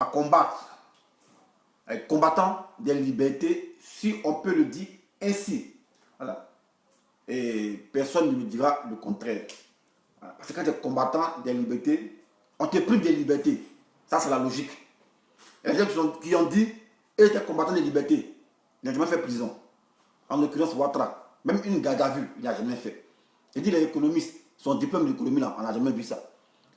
à combattre, combattant des libertés, si on peut le dire ainsi. Voilà. Et personne ne me dira le contraire. Voilà. Parce que quand tu es combattant des libertés, on te prive des libertés. Ça, c'est la logique. Il y a des gens qui ont dit, et était combattant des libertés. Il n'a jamais fait prison. En l'occurrence, Ouattara. Même une garde à vue, il n'a jamais fait. Il dit les économistes, son diplôme d'économie là, on n'a jamais vu ça.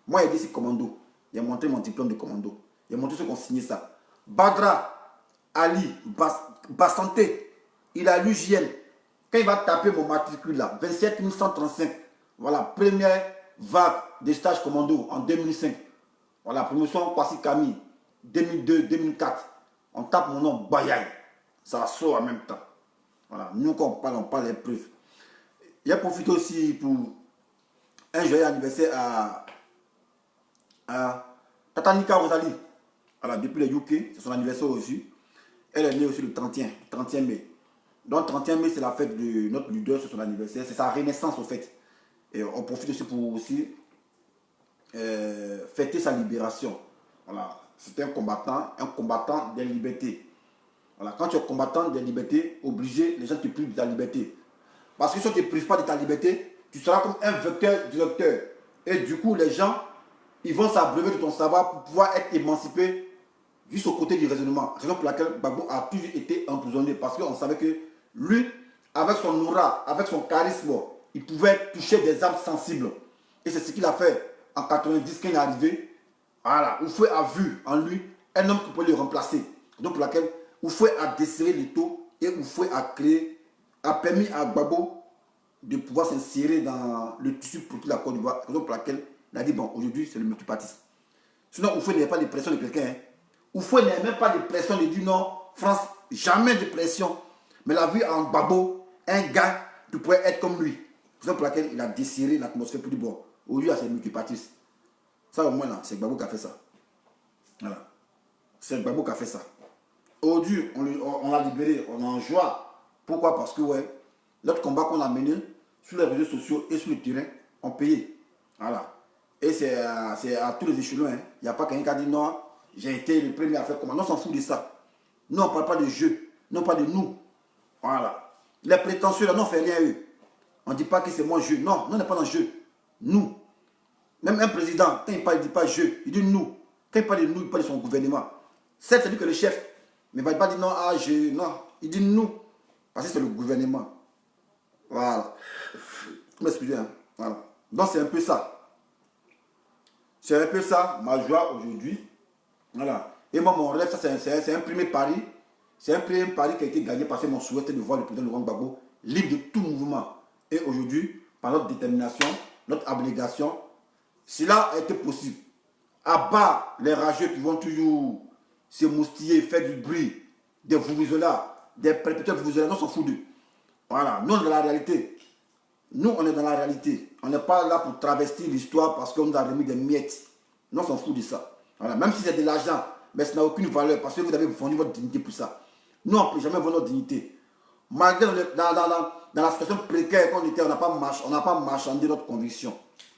Moi, il dit c'est commando. Il a montré mon diplôme de commando. Il a montré ceux qui ont signé ça. Badra, Ali, Bassanté, il a lu JL. Quand il va taper mon matricule là, 27 135, voilà, première vague des stages commando en 2005. Voilà, promotion Kwasi Kami, 2002-2004. On tape mon nom, Bayaï. Ça sort en même temps. Voilà, nous quand on parle les preuves. Il a profité aussi pour un joyeux anniversaire à Tatanika Rosalie. Voilà, depuis le UK, c'est son anniversaire aussi. Elle est née aussi le 31 mai. Donc 31 mai, c'est la fête de notre leader, c'est son anniversaire. C'est sa renaissance au fait. Et on profite aussi pour aussi fêter sa libération. Voilà, c'était un combattant des libertés. Voilà, quand tu es combattant des libertés, obligé, les gens te privent de ta liberté. Parce que si on ne te prive pas de ta liberté, tu seras comme un vecteur directeur. Et du coup, les gens, ils vont s'abreuver de ton savoir pour pouvoir être émancipés juste au côté du raisonnement. Raison pour laquelle Gbagbo a toujours été emprisonné. Parce qu'on savait que lui, avec son aura, avec son charisme, il pouvait toucher des âmes sensibles. Et c'est ce qu'il a fait en 90 quand il est arrivé. Voilà, Oufoué a vu en lui un homme qui pouvait le remplacer. Donc pour laquelle Oufoué a desserré les taux et Oufoué a permis à Gbagbo de pouvoir s'insérer dans le tissu politique de la Côte d'Ivoire. Raison pour laquelle il a dit, bon, aujourd'hui c'est le multipartisme. Sinon, Oufoué n'avait pas de pression de quelqu'un. Hein. Oufoué n'avait même pas de pression de dire non, France, jamais de pression. Mais il a vu en Gbagbo un gars qui pouvait être comme lui. Raison pour laquelle il a desserré l'atmosphère pour dire, bon, aujourd'hui c'est le multipartisme. Ça au moins là, c'est Gbagbo qui a fait ça. Voilà. C'est Gbagbo qui a fait ça. Aujourd'hui, on l'a libéré, on est en joie. Pourquoi? Parce que ouais, l'autre combat qu'on a mené sur les réseaux sociaux et sur le terrain, on payait. Voilà. Et c'est à tous les échelons. Il n'y a pas quelqu'un qui a dit non, j'ai été le premier à faire comment. Non, on s'en fout de ça. Nous, on ne parle pas de jeu. Non, pas de nous. Voilà. Les prétentieux, là, non, on ne fait rien à eux. On ne dit pas que c'est moi jeu. Non, nous, on n'est pas dans le jeu. Nous. Même un président, quand il parle, il ne dit pas je, il dit nous. Quand il parle de nous, il parle de son gouvernement. Certes, c'est lui que le chef, mais il ne va pas dire non, ah, je, non. Il dit nous, parce que c'est le gouvernement. Voilà. M'excusez, hein. Voilà. Donc, c'est un peu ça. C'est un peu ça, ma joie aujourd'hui. Voilà. Et moi, mon rêve, ça, c'est un premier pari. C'est un premier pari qui a été gagné parce que mon souhait était de voir le président Laurent Gbagbo libre de tout mouvement. Et aujourd'hui, par notre détermination, notre abnégation, cela a été possible. À bas les rageux qui vont toujours se moustiller, faire du bruit, des vuvuzelas, des perpétuels vuvuzelas, nous on s'en fout d'eux. Voilà, nous on est dans la réalité. Nous on est dans la réalité. On n'est pas là pour travestir l'histoire parce qu'on nous a remis des miettes. Nous on s'en fout de ça. Voilà, même si c'est de l'argent, mais ça n'a aucune valeur parce que vous avez vendu votre dignité pour ça. Nous on ne peut jamais vendre notre dignité. Malgré dans la situation précaire qu'on était, on n'a pas marchandé notre conviction.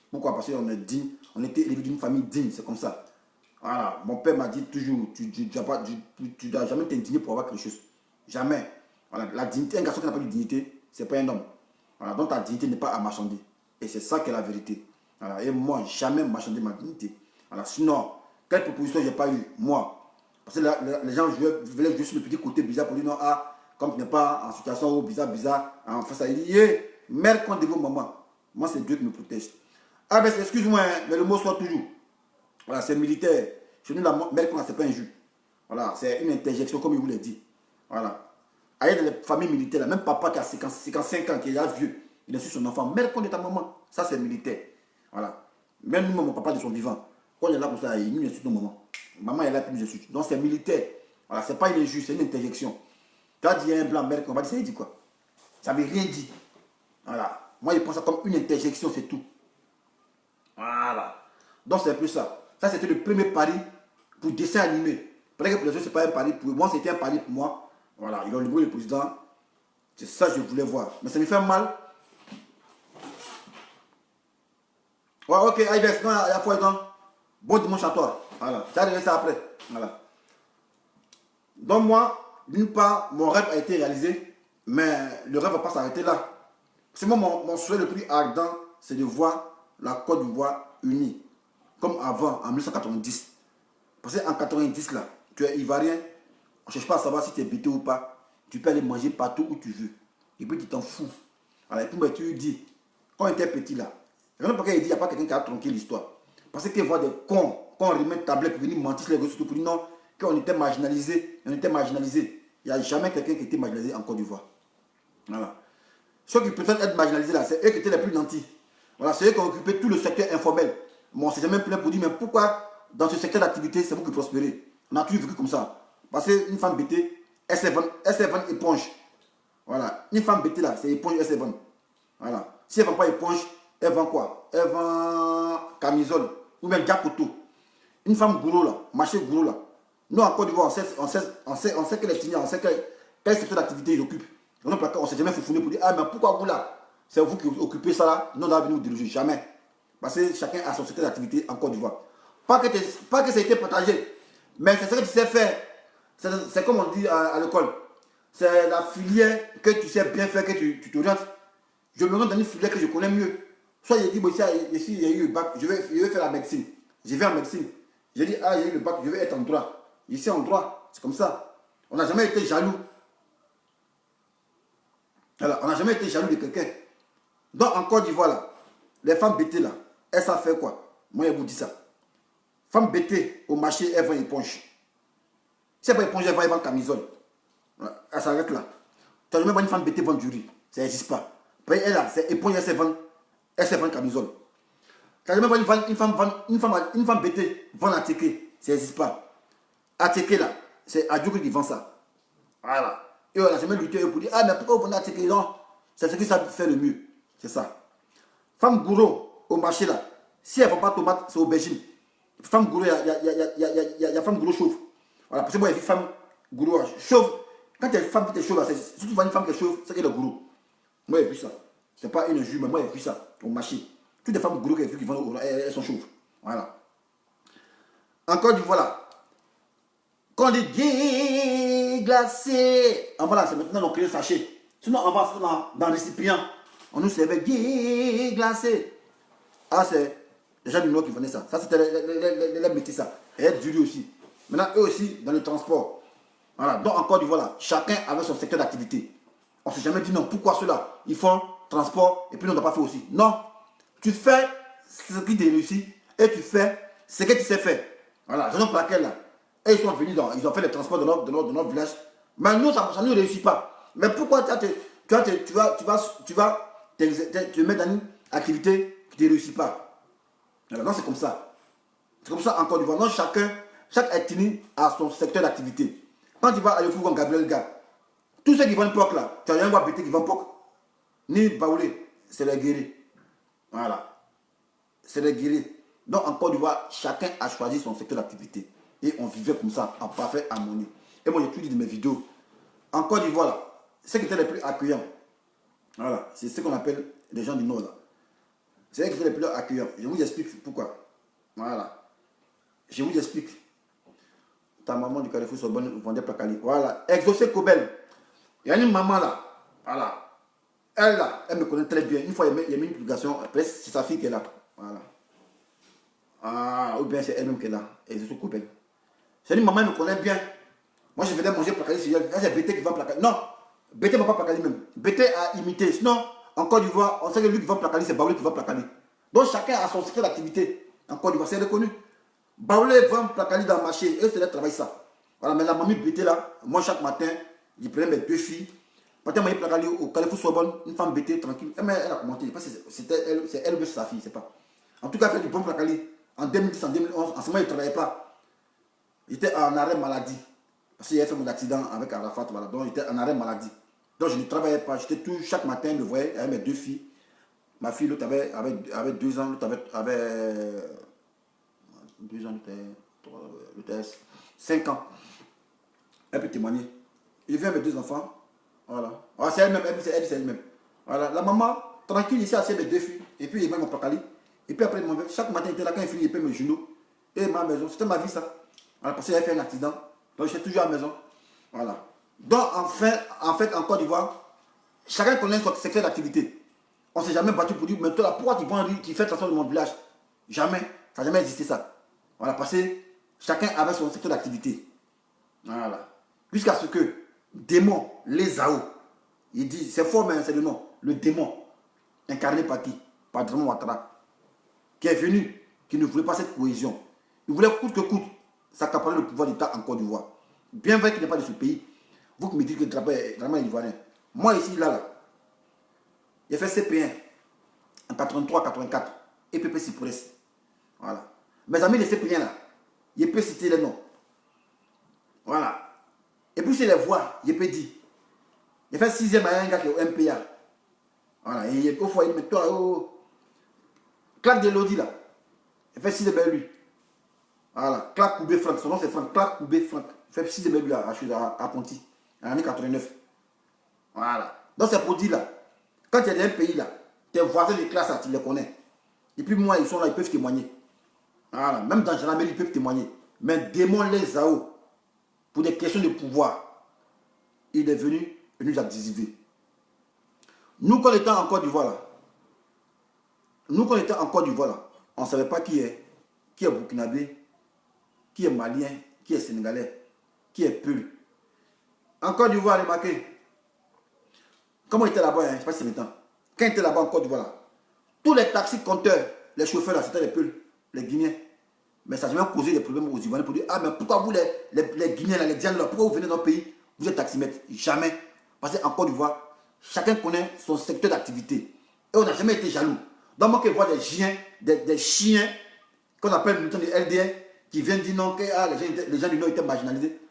Pourquoi? Parce qu'on est digne, on était élevé d'une famille digne, c'est comme ça. Voilà, mon père m'a dit toujours, tu ne dois jamais t'indigner pour avoir quelque chose. Jamais. Voilà, la dignité, un garçon qui n'a pas de dignité, c'est pas un homme. Voilà, donc ta dignité n'est pas à marchander. Et c'est ça qui est la vérité. Voilà, et moi, jamais marchander ma dignité. Voilà, sinon, quelle proposition j'ai pas eu? Moi. Parce que les gens veulent juste le petit côté bizarre pour dire non, ah, comme tu n'es pas en situation bizarre, en face à il dit, mère contre vos mamans. Moi, c'est Dieu qui me protège. Ah ben excuse-moi, hein, mais le mot soit toujours. Voilà, c'est militaire. Chez nous, la mère, c'est pas un jus. Voilà, c'est une interjection, comme il vous l'a dit. Voilà. Ailleurs, dans les familles militaires, là, même papa qui a 55 ans, qui est là vieux, il insulte son enfant. Mère contre ta maman. Ça, c'est militaire. Voilà. Même nous, mon papa, de son vivant. Quand on est là comme ça, il nous insulte nos mamans. Maman est là, puis nous insulte. Donc, c'est militaire. Voilà, c'est pas une injure, c'est une interjection. Quand il y a un blanc, mère, on va dire, ça veut dire quoi? Ça veut rien dire. Voilà. Moi, je pense ça comme une interjection, c'est tout. Voilà. Donc c'est un peu ça. Ça c'était le premier pari pour dessin animé. Peut-être que pour les autres, ce n'est pas un pari pour moi, c'était un pari pour moi. Voilà, ils ont libéré le président. C'est ça que je voulais voir. Mais ça me fait mal. Ouais, ok, Ives, non, il y a quoi dedans? Bon dimanche à toi. Voilà. Tu as réglé ça après. Voilà. Donc moi, d'une part, mon rêve a été réalisé, mais le rêve ne va pas s'arrêter là. C'est moi, mon souhait le plus ardent, c'est de voir la Côte d'Ivoire unie, comme avant, en 1990. Parce qu'en 90, là, tu es ivoirien, on ne cherche pas à savoir si tu es bété ou pas. Tu peux aller manger partout où tu veux. Et puis tu t'en fous. Alors, et puis tu lui dis, quand on était petit là, il n'y a pas quelqu'un qui a tronqué l'histoire. Parce qu'il voit des cons, quand on remet tablette pour venir mentir sur les réseaux pour dire non, qu'on était marginalisé, on était marginalisé. Il n'y a jamais quelqu'un qui était marginalisé en Côte d'Ivoire. Voilà. Ceux qui peuvent être marginalisés là, c'est eux qui étaient les plus nantis. Voilà, c'est eux qui ont occupé tout le secteur informel. Bon, on s'est jamais plaint pour dire, mais pourquoi dans ce secteur d'activité, c'est vous qui prospérez? On a toujours vécu comme ça. Parce qu'une femme bêtée, elle s'est vendre éponge. Voilà. Une femme bêtée là, c'est éponge, elle s'est vendre. Voilà. Si elle ne vend pas éponge, elle vend quoi? Elle vend camisole ou bien diacoto. Une femme gourou là, marché gourou là. Nous en Côte d'Ivoire, on sait que les Tiniens, on sait quel secteur d'activité ils occupent. On ne s'est jamais foufouné pour dire, ah mais pourquoi vous là? C'est vous qui occupez ça là, non, on va venir vous diriger, jamais. Parce que chacun a son secteur d'activité en Côte d'Ivoire. Pas que ça a été partagé, mais c'est ce que tu sais faire. C'est comme on dit à l'école. C'est la filière que tu sais bien faire, que tu t'orientes. Je me rends dans une filière que je connais mieux. Soit j'ai dit, bon, ici, il y a eu le bac, je vais faire la médecine. Je vais en médecine. J'ai dit, ah, il y a eu le bac, je vais être en droit. Ici, en droit, c'est comme ça. On n'a jamais été jaloux. Alors, on n'a jamais été jaloux de quelqu'un. Donc, en Côte d'Ivoire, là, les femmes bêtées, là, elles savent faire quoi? Moi, je vous dis ça. Femme bêtée, au marché, elles vont éponge. Si elle va éponge, elle va vendre camisole. Elle s'arrête là. Tu n'as jamais vu une femme bêtée vendre du riz. Ça n'existe pas. Elle, là, c'est éponge, elle se vend camisole. Tu n'as jamais vu une femme bêtée vendre attiqué. Ça n'existe pas. Attiqué, là, c'est Adjouk qui vend ça. Voilà. Et on n'a jamais lutté pour dire, ah, mais pourquoi vous vendez attiqué? Non. C'est ce qui ça fait le mieux. C'est ça. Femme gourou au marché là, si elle ne vend pas tomate, c'est aubergine. Femme gourou, il y a femme gourou chauve. Voilà, parce que moi, il y a une femme gourou chauve. Quand il y a une femme qui est chauve, si tu vois une femme qui est chauve, c'est qu'elle est gourou. Moi, j'ai vu ça. Ce n'est pas une juge, mais moi, j'ai vu ça au marché. Toutes les femmes gourou qui vendent, elles sont chauves. Voilà. Encore du voilà. Quand on dit glacé, en voilà, c'est maintenant on crée le sachet. Sinon, on va dans le récipient. On nous servait glacé. Ah, c'est les gens du Nord qui venaient ça. Ça, c'était les métis, ça. Et du riz aussi. Maintenant, eux aussi, dans le transport. Voilà. Donc, encore du voilà. Chacun avait son secteur d'activité. On ne s'est jamais dit non. Pourquoi ceux-là? Ils font transport et puis on n'a pas fait aussi. Non. Tu fais ce qui te réussit et tu fais ce que tu sais faire. Voilà. Raison pour laquelle là. Et ils sont venus ils ont fait les transports de notre village. Mais nous, ça ne réussit pas. Mais pourquoi tu vas te mettre dans une activité qui ne te réussit pas? Alors, non, c'est comme ça. C'est comme ça encore du Côte d'Ivoire. Chaque ethnie a son secteur d'activité. Quand tu vas à Yofou, Gabriel Gars, tous ceux qui vendent porc là, tu n'as rien voir bêter qui vendent porc. Ni baoulé, c'est les guéris. Voilà. C'est les guéris. Donc en Côte d'Ivoire, chacun a choisi son secteur d'activité. Et on vivait comme ça, en parfaite harmonie. Et moi, j'ai tout dit de mes vidéos. En Côte d'Ivoire, là, ceux qui étaient les plus accueillants, voilà, c'est ce qu'on appelle les gens du Nord, là. C'est eux qui étaient les plus accueillants. Je vous explique pourquoi. Voilà. Je vous explique. Ta maman du Carrefour Sorbonne vendait placali. Voilà. Exaucé Kobel. Il y a une maman là. Voilà. Elle là, elle me connaît très bien. Une fois, il y a mis une publication. Après, c'est sa fille qui est là. Voilà. Ah, ou bien c'est elle-même qui est là. Exaucé Kobel. C'est une maman, elle me connaît bien. Moi, je venais manger placali sur elle. C'est Bété qui vend placali. Non. Bété ne vend pas placali même. Bété a imité. Sinon, en Côte d'Ivoire, on sait que lui qui vend placali, c'est Baoulé qui vend placali. Donc, chacun a son secteur d'activité. En Côte d'Ivoire, c'est reconnu. Baoulé vend placali dans le marché. Eux, c'est là travailler ça. Voilà, mais la mamie Bété là, moi, chaque matin, je prenais mes deux filles. Matin, moi, je placali au Carrefour Sorbonne, une femme Bété, tranquille. Mais elle a commenté. C'est elle ou sa fille, je sais pas. En tout cas, elle fait du bon placali. En 2010, en 2011, en ce moment, il ne travaillait pas. J'étais en arrêt maladie. Parce qu'il y a fait mon accident avec Arafat. Voilà. Donc, j'étais en arrêt maladie. Donc, je ne travaillais pas. J'étais tout, chaque matin, je me voyais avec mes deux filles. Ma fille, l'autre avait 2 ans, l'autre avait 2 ans, l'autre avait 5 ans. Elle peut témoigner. Il vient avec 2 enfants. Voilà. Ah, c'est elle-même, c'est elle-même. Voilà. La maman, tranquille, ici, avec mes deux filles. Et puis, il met mon placali. Et puis après, chaque matin, il était là, quand il finit, il paie mes genoux. Et ma maison, c'était ma vie ça. Voilà, parce que j'avais fait un accident. Donc j'étais toujours à la maison. Voilà. Donc en fait, en Côte d'Ivoire, chacun connaît son secteur d'activité. On ne s'est jamais battu pour dire, mais toi, pourquoi tu vends un riz, tu fais attention de mon village? Jamais. Ça n'a jamais existé ça. Voilà, parce que chacun avait son secteur d'activité. Voilà. Jusqu'à ce que démon, les Zao, il dit, c'est fort, mais c'est le nom. Le démon, incarné par qui? Par Draman Ouattara, qui est venu, qui ne voulait pas cette cohésion. Il voulait coûte que coûte s'accaparer le pouvoir d'État en Côte d'Ivoire. Bien vrai qu'il n'est pas de ce pays. Vous qui me dites que Draman est ivoirien. Moi ici, là, j'ai fait CP1 en 83-84 et PP Cypress. Voilà. Mes amis de CP1 là, je peux citer les noms. Voilà. Et puis c'est les voix, je peux dire. J'ai fait 6e à un gars qui est au MPA. Voilà. Et au foyer, mais toi, oh, Claque de Lodi là. J'ai fait 6e avec lui. Voilà. Claque Koubé Franck. Son nom c'est Franck. Claque Koubé Franck. J'ai fait 6e avec lui à Ponty. En l'année 89. Voilà. Donc c'est pour dire là. Quand tu es dans un pays là, tes voisins de classe, là, tu les connais. Et puis moi, ils sont là, ils peuvent témoigner. Voilà. Même dans Gendarmerie, ils peuvent témoigner. Mais démon les Zao, pour des questions de pouvoir, il est venu et nous a décider. Nous, quand on était en Côte d'Ivoire là, on ne savait pas qui est burkinabé, qui est malien, qui est sénégalais, qui est Peul. En Côte d'Ivoire, remarquez, comment il était là-bas, hein, je ne sais pas si c'est le temps. Quand il était là-bas en Côte d'Ivoire, tous les taxis compteurs, les chauffeurs, là, c'était les Peuls, les Guinéens. Mais ça n'a jamais causé des problèmes aux Ivoiriens pour dire, ah, mais pourquoi vous, les Guinéens, là, les Dianes, là, pourquoi vous venez dans notre pays, vous êtes taximètres? Jamais. Parce qu'en Côte d'Ivoire, chacun connaît son secteur d'activité. Et on n'a jamais été jaloux. Donc, moi, quand je vois des chiens, qu'on appelle militants de LDR, qui viennent dire non, que ah, les gens du Nord étaient marginalisés.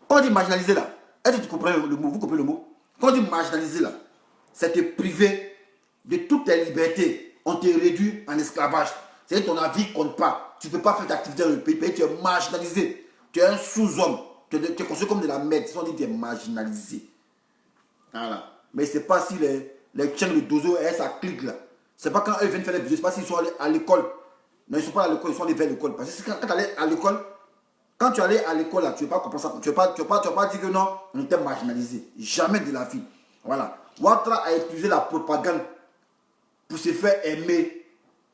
Quand on dit marginalisé, là, est-ce que tu comprends le mot? Vous comprenez le mot? Quand on dit marginalisé, là, c'est te priver de toutes tes libertés. On te réduit en esclavage. C'est-à-dire que ton avis ne compte pas. Tu ne peux pas faire d'activité dans le pays. Tu es marginalisé. Tu es un sous-homme. Tu es considéré comme de la merde. Si on dit que tu es marginalisé. Voilà. Mais ce n'est pas si les tchèques, le dozo, et ça clique là. Ce n'est pas quand eux viennent faire les budgets. Ce n'est pas s'ils sont allés à l'école. Non, ils ne sont pas à l'école, ils sont allés vers l'école. Parce que quand tu allais à l'école, quand tu allais à l'école, là, tu ne vas pas comprendre ça. Tu ne vas pas dire que non, on était marginalisé. Jamais de la vie. Voilà. Ouattara a utilisé la propagande pour se faire aimer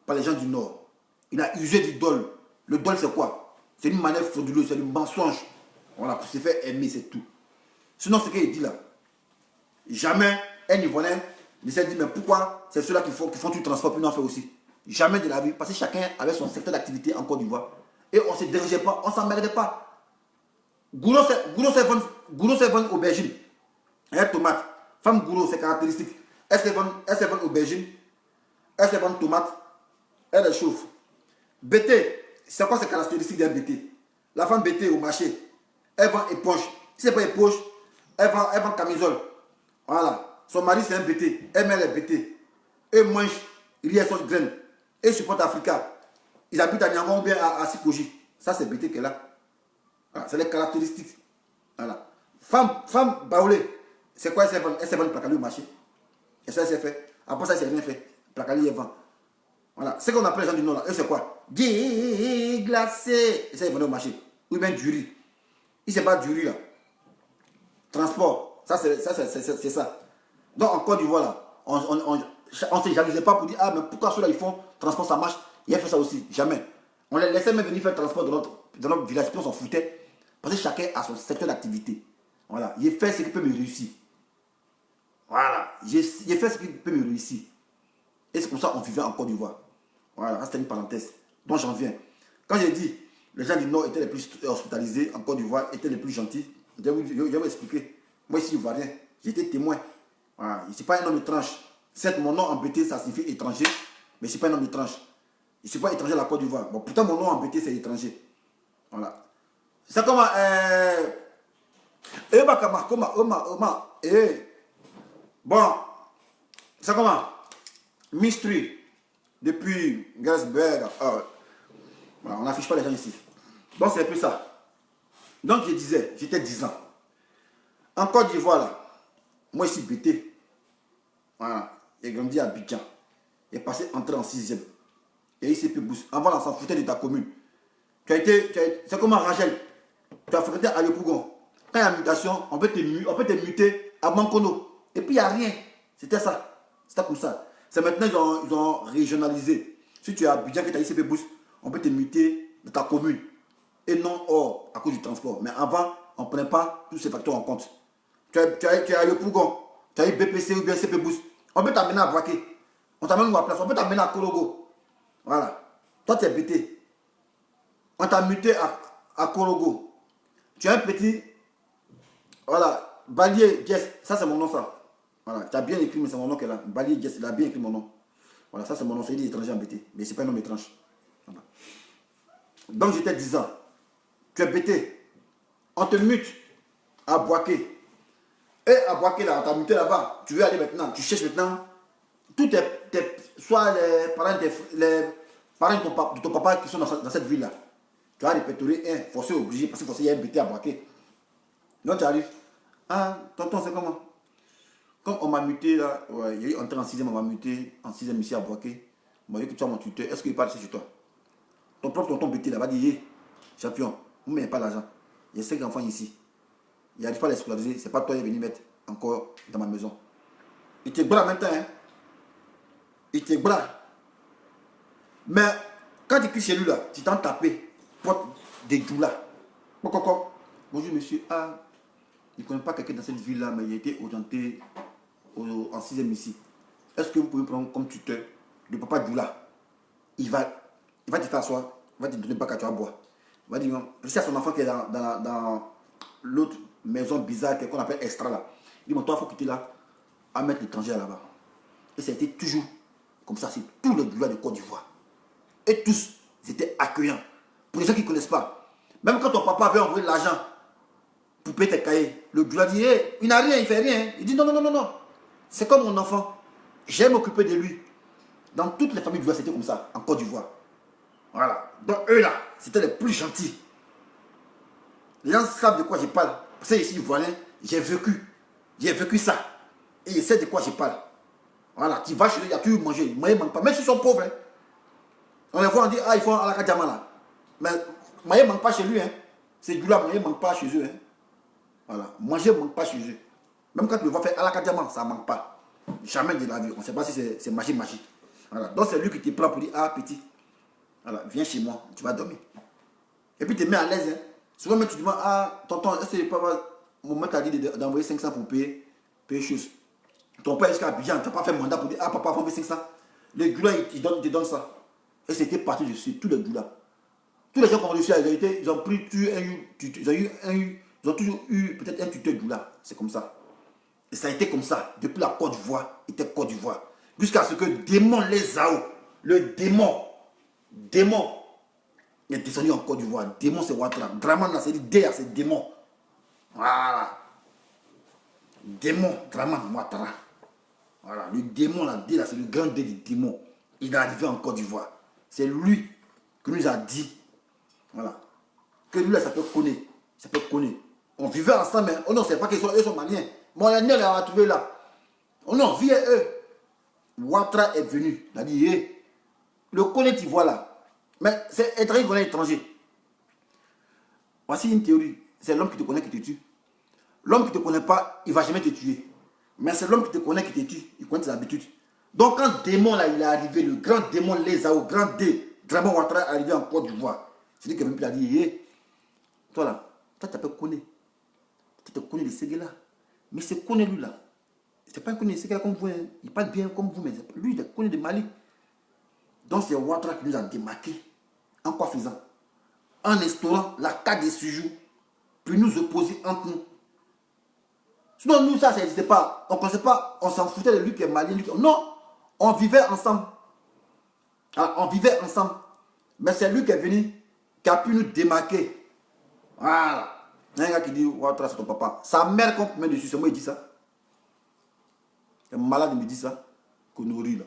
par les gens du Nord. Il a usé du dol. Le dol, c'est quoi? C'est une manière frauduleuse, c'est un mensonge. Voilà, pour se faire aimer, c'est tout. Sinon, ce qu'il dit là, jamais un Ivoirien ne s'est dit, mais pourquoi c'est ceux-là qui font du transport, puis nous en fait aussi. Jamais de la vie, parce que chacun avait son secteur d'activité en Côte d'Ivoire. Et on ne se dérangeait pas, on ne s'emmerdait pas. Gouro, c'est vendre aubergine. Et tomate. Femme gouro, c'est caractéristique. Elle se vend aubergine. Elle se vend tomate. Elle est chauffe. BT, c'est quoi ces caractéristiques d'un BT? La femme BT au marché, elle vend éponge. Si ce n'est pas éponge, elle vend camisole. Voilà. Son mari, c'est un BT. Elle met les BT. Elle mange riz et sauce graine. Et supporte Africa. Ils habitent à Niamey ou bien à Sikoji. Ça, c'est BT qu'elle a. Voilà. C'est les caractéristiques. Voilà. Femme baoulée. C'est quoi? Elle se vend placali au marché. Et ça, c'est fait. Après ça, c'est rien fait. Placali, elle vend. Voilà. Ce qu'on appelle les gens du Nord, là, eux, c'est quoi? Glacé. Et ça, ils vendent au marché. Ou bien du riz. Il ne sait pas du riz, là. Transport. Ça, c'est ça. Donc, en Côte d'Ivoire, là, on ne se jalousait pas pour dire, ah, mais pourquoi ceux-là, ils font transport, ça marche. Il a fait ça aussi. Jamais. On les laissait même venir faire transport dans notre village, puis on s'en foutait. Parce que chacun a son secteur d'activité. Voilà. Il fait ce qui peut me réussir. Voilà. J'ai fait ce qui peut me réussir. Et c'est comme ça qu'on vivait en Côte d'Ivoire. Voilà, c'était une parenthèse. Donc j'en viens. Quand j'ai dit les gens du Nord étaient les plus hospitalisés, en Côte d'Ivoire étaient les plus gentils, je vais vous expliquer. Moi ici, Ivoirien, j'étais témoin. Voilà. Je ne suis pas un homme étrange. Certes, mon nom en BT, ça signifie étranger, mais je ne suis pas un homme étrange. Je ne suis pas étranger à la Côte d'Ivoire. Bon, pourtant, mon nom en BT, c'est étranger. Voilà. C'est comme... Bon, c'est comment? Mystery. Depuis Gasberg. Voilà, on n'affiche pas les gens ici. Donc, c'est un peu ça. Donc, je disais, j'étais 10 ans. En Côte d'Ivoire, là, moi ici, BT. Voilà, j'ai grandi à Abidjan. J'ai passé entré en 6e. Et ici, Pébous. Avant, on s'en foutait de ta commune. C'est comme Rachel. Tu as fréquenté à Yopougon. Quand il y a mutation, on peut te muter à Mankono. Et puis il n'y a rien. C'était ça. C'était comme ça. C'est maintenant ils ont régionalisé. Si tu es à Abidjan, que tu as ICP Boost, on peut te muter dans ta commune. Et non hors à cause du transport. Mais avant, on ne prenait pas tous ces facteurs en compte. Tu es à Yopougon, tu as eu BPC ou bien CP Boost. On peut t'amener à Braquet. On t'amène à la place. On peut t'amener à Kologo. Voilà. Toi, tu es bêté. On t'a muté à Kologo. Tu as un petit. Voilà. Balier Jess. Ça, c'est mon nom, ça. Voilà. Tu as bien écrit, mais c'est mon nom qui est là. Balier Jess. Il a bien écrit mon nom. Voilà. Ça, c'est mon nom. C'est des étrangers embêtés. Mais ce n'est pas un nom étrange. Voilà. Donc, j'étais 10 ans. Tu es bêté. On te mute à Boaké. Et à Boaké, là, on t'a muté là-bas. Tu veux aller maintenant. Tu cherches maintenant. Tous soit les parents de ton papa qui sont dans cette ville-là. Tu vas répertorier un, forcé obligé, parce que forcé, il y a un BT à braquer. Donc tu arrives. Ah, tonton, c'est comment? Comme on m'a muté là, ouais, il y a eu entré en 6e, on m'a muté en 6e ici à braquer. On m'a dit que tu as mon tuteur, est-ce qu'il parle chez toi? Ton propre tonton BT là va dire, champion, vous ne mettez pas l'argent. Il y a 5 enfants ici. Il n'arrive pas à les scolariser, c'est pas toi qui es venu mettre encore dans ma maison. Il te bras maintenant, hein. Il te bras. Mais quand tu cries chez lui là, tu t'en tapé. Porte des doulas. Bonjour monsieur. Ah, il ne connaît pas quelqu'un dans cette ville là, mais il a été orienté en 6e ici. Est-ce que vous pouvez prendre comme tuteur le papa Doula? Il va te faire asseoir. Il va te donner pas qu'à tu vas boire. Il va dire non. Je sais à son enfant qui est dans l'autre maison bizarre qu'on appelle Extra là. Il dit bon, toi, il faut quitter là à mettre l'étranger là-bas. Et ça a été toujours comme ça. C'est tous les doulas de Côte d'Ivoire. Et tous, c'était accueillant. Pour les gens qui ne connaissent pas. Même quand ton papa avait envoyé de l'argent pour payer tes cahiers, le doula dit, hey, il n'a rien, il ne fait rien. Il dit, non, non, non, non, non. C'est comme mon enfant. J'aime m'occuper de lui. Dans toutes les familles du Doula, c'était comme ça, en Côte d'Ivoire. Voilà. Donc eux là, c'était les plus gentils. Les gens savent de quoi je parle. C'est ici, voilà, j'ai vécu ça. Et ils savent de quoi je parle. Voilà, tu vas chez eux, il y a toujours manger. Les moyens ne manquent pas, même s'ils sont pauvres. Hein. On les voit, on dit, ah, il faut à la Kadjama là. Mais manger ne manque pas chez lui. Hein. C'est du là, manger ne manque pas chez eux. Hein. Voilà, manger ne manque pas chez eux. Même quand tu le vois faire à la Kadjama, ça ne manque pas. Jamais de la vie. On ne sait pas si c'est magie. Voilà. Donc c'est lui qui te prend pour dire, ah petit, voilà, viens chez moi, tu vas dormir. Et puis tu te mets à l'aise. Hein. Souvent même tu te demandes, ah tonton, est-ce que papa, mon mec t'a dit d'envoyer 500 pour payer chose. Ton père est jusqu'à Abidjan, tu n'as pas fait mandat pour dire, ah papa, faut envoyer 500. Les goulas, ils te donnent ça. Et c'était parti dessus, tous les doulas. Tous les gens qui ont reçu la vérité, ils ont toujours eu peut-être un tuteur doula. C'est comme ça. Et ça a été comme ça, depuis la Côte d'Ivoire, était Côte d'Ivoire. Jusqu'à ce que le démon les a, le démon, il est descendu en Côte d'Ivoire. Démon, c'est Ouattara. Draman, là, c'est l'idée, c'est démon. Voilà. Démon, Draman, Ouattara. Voilà, le démon, là, c'est le grand dé du démon. Il est arrivé en Côte d'Ivoire. C'est lui qui nous a dit, voilà, que lui, là, ça peut connaître. Ça peut connaître. On vivait ensemble, mais on ne sait pas qu'ils sont maliens. Mon aîné, il a trouvé là. On en vit eux. Ouattara est venu. Il a dit, hey, le connaît, tu vois là. Mais c'est étranger. Voici une théorie. C'est l'homme qui te connaît qui te tue. L'homme qui ne te connaît pas, il ne va jamais te tuer. Mais c'est l'homme qui te connaît qui te tue. Il connaît tes habitudes. Donc quand le démon là, il est arrivé, le grand démon Lézao, grand D, Draman Ouattara est arrivé en Côte d'Ivoire. C'est lui qui a dit, hey, toi là, toi tu peux connaître. Tu te connais de Séguéla. Mais c'est connaît lui là. C'est pas un connaît de Séguéla comme vous. Hein. Il parle bien comme vous, mais lui, il connaît de Mali. Donc c'est Ouattara qui nous a démarqué. En quoi faisant? En instaurant la carte de séjour pour nous opposer entre nous. Sinon, nous, ça n'existait pas. On ne connaissait pas, on s'en foutait de lui qui est malien. Non, on vivait ensemble. Alors, on vivait ensemble. Mais c'est lui qui est venu, qui a pu nous démarquer. Voilà. Il y a un gars qui dit, Ouattara, c'est ton papa. Sa mère, quand on met dessus, c'est moi qui dis ça. Un malade, il me dit ça. Connerie, là.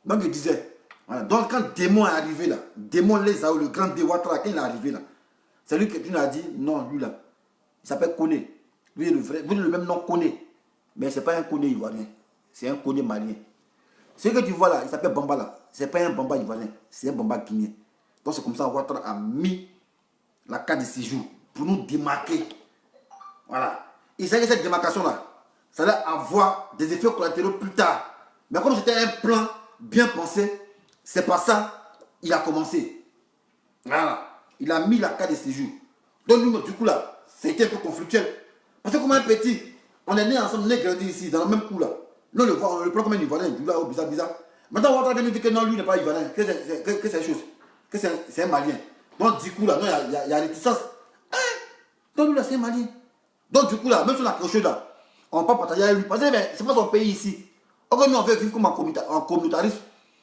Donc, il disait, voilà. Donc, quand le démon est arrivé, là, démon Lézao, le grand de Ouattara, quand il est arrivé, là, c'est lui qui nous a dit, non, lui, là, il s'appelle Koné. Lui, le vrai, vous avez le même nom Koné. Mais ce n'est pas un Koné ivoirien. C'est un Koné malien. Ce que tu vois là, il s'appelle Bamba là. Ce n'est pas un Bamba ivoirien. C'est un Bamba guinéen. Donc c'est comme ça que Ouattara a mis la carte de séjour pour nous démarquer. Voilà. Il savait que cette démarcation-là, ça allait avoir des effets collatéraux plus tard. Mais comme c'était un plan bien pensé, c'est pas ça, il a commencé. Voilà. Il a mis la carte de séjour. Donc nous, du coup là, c'était un peu conflictuel. Parce que comme un petit, on est né ensemble, on est grandi ici, dans le même coup là. Nous, on le prend comme un Ivoirien, du là, bizarre, bizarre. Maintenant, on va nous dire que non, lui n'est pas Ivoirien, que c'est une chose, que c'est un Malien. Donc du coup là, il y a réticence. Hein? Donc lui là, c'est un Malien. Donc du coup là, même si on a accroché là, on ne va pas partager avec lui. Parce que c'est pas son pays ici. Encore nous, on veut vivre comme en communautarisme.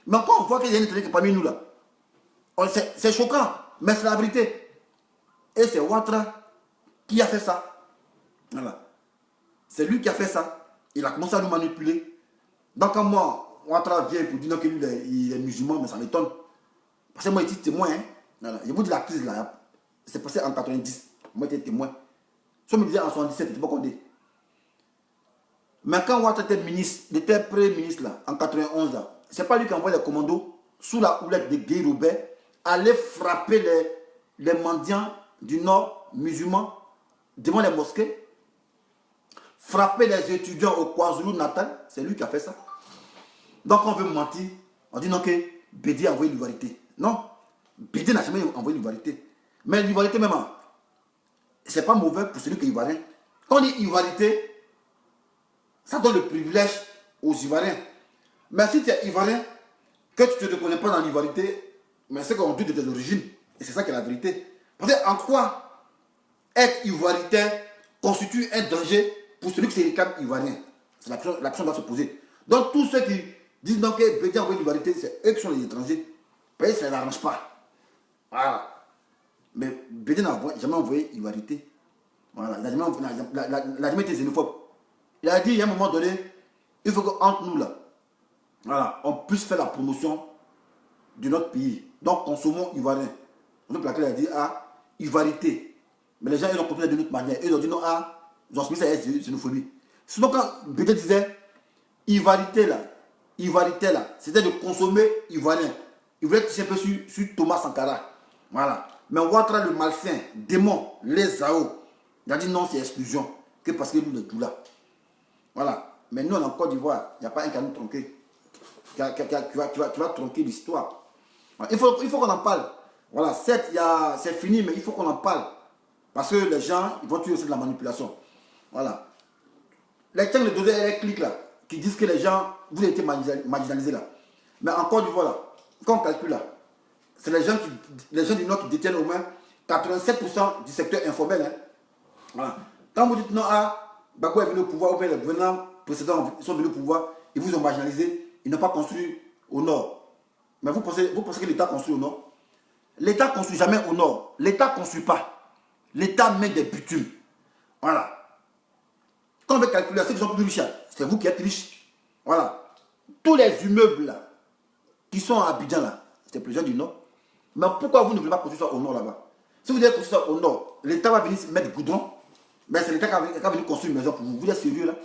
Mais quand on voit qu'il y a une étranger parmi nous là, c'est choquant, mais c'est la vérité. Et c'est Ouattara qui a fait ça. Voilà. C'est lui qui a fait ça. Il a commencé à nous manipuler. Donc quand moi, Ouattara vient pour dire que lui, il est musulman, mais ça m'étonne. Parce que moi, j'étais témoin. Hein. Voilà. Je vous dis la crise là, c'est passé en 90. Moi, j'étais témoin. Si on me disait en 77, je ne sais pas qu'on dit. Mais quand Ouattara était ministre, il était premier ministre là, en 91, ce n'est pas lui qui envoie les commandos sous la houlette de Guy Robert aller frapper les mendiants du Nord musulmans devant les mosquées, frapper les étudiants au KwaZulu-Natal, c'est lui qui a fait ça. Donc on veut mentir, on dit non que Bédi a envoyé l'ivoirité. Non, Bédi n'a jamais envoyé l'ivoirité. Mais l'ivoirité même, c'est pas mauvais pour celui qui est ivoirien. Quand on dit ivoirité, ça donne le privilège aux Ivoiriens. Mais si tu es Ivoirien, que tu ne te reconnais pas dans l'ivoirité, mais c'est qu'on dit de tes origines. Et c'est ça qui est la vérité. Parce que en quoi être ivoirien constitue un danger pour celui qui se réclame ivoirien? C'est la question doit se poser. Donc tous ceux qui disent donc que Bédia envoie l'ivoirité, c'est eux qui sont les étrangers. Parce que ça n'arrange pas. Voilà. Mais Bédia n'a jamais envoyé l'ivoirité. Voilà. Il n'a jamais été xénophobe. Il a dit, il y a un moment donné, il faut qu'entre nous, là, voilà, on puisse faire la promotion de notre pays. Donc, consommons ivoirien. Donc, laquelle il a dit, ah, ivoirité. Mais les gens, ils ont compris de notre manière. Ils ont dit, non, ah, ils ont soumis ça à xénophobie. Sinon, quand Bédé disait, ivoirité, là, c'était de consommer ivoirien. Il voulait toucher un peu sur Thomas Sankara. Voilà. Mais Ouattara, le malsain, démon, les Zao, il a dit, non, c'est exclusion. Que parce que nous, le tout là. Voilà. Mais nous, en Côte d'Ivoire, il n'y a pas un qui va nous tronquer. Qui va tronquer l'histoire. Il faut qu'on en parle. Voilà, certes, c'est fini, mais il faut qu'on en parle. Parce que les gens, ils vont tuer aussi de la manipulation. Voilà. Les temps de données électriques là, qui disent que les gens, vous avez été marginalisés là. Mais en Côte d'Ivoire là, quand on calcule là, c'est les gens du Nord qui détiennent au moins 87% du secteur informel. Hein. Voilà. Quand vous dites non, ah, Gbagbo est venu au pouvoir, ou bien les gouvernants précédents sont venus au pouvoir, ils vous ont marginalisé, ils n'ont pas construit au nord. Mais vous pensez que l'État construit au nord? L'État ne construit jamais au nord. L'État ne construit pas. L'État met des bitumes. Voilà. Quand on veut calculer ceux qui sont plus riches, c'est vous qui êtes riches. Voilà. Tous les immeubles là, qui sont à Abidjan là, c'est les gens du nord. Mais pourquoi vous ne voulez pas construire ça au nord là-bas? Si vous voulez construire ça au nord, l'État va venir mettre du goudron. Mais c'est l'État qui va venir construire une maison pour vous. Vous êtes sérieux là?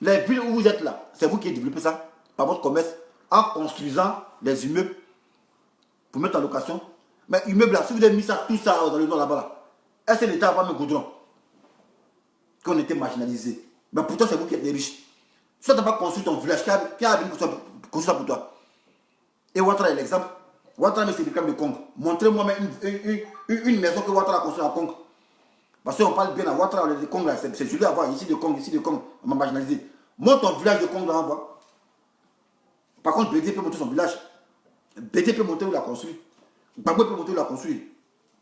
Les villes où vous êtes là, c'est vous qui avez développé ça par votre commerce en construisant des immeubles pour mettre en location. Mais immeubles là, si vous avez mis ça, tout ça dans le nord là-bas, là, est-ce que l'État va pas mettre goudron? Qu'on était marginalisé. Mais pourtant, c'est vous qui êtes les riches. Si tu n'as pas construit ton village, qui a venu construire ça pour toi? Et Ouattara est l'exemple. Ouattara, c'est le camp de Congo. Montrez-moi une maison que Ouattara a construite à Congo. Parce qu'on parle bien à Ouattara, les Congo, c'est joli à voir. Ici de Congo, on m'a marginalisé. Montre ton village de Congo là, on voit. Par contre, BD peut monter son village. BD peut monter où il a construit. Gbagbo peut monter où il a construit.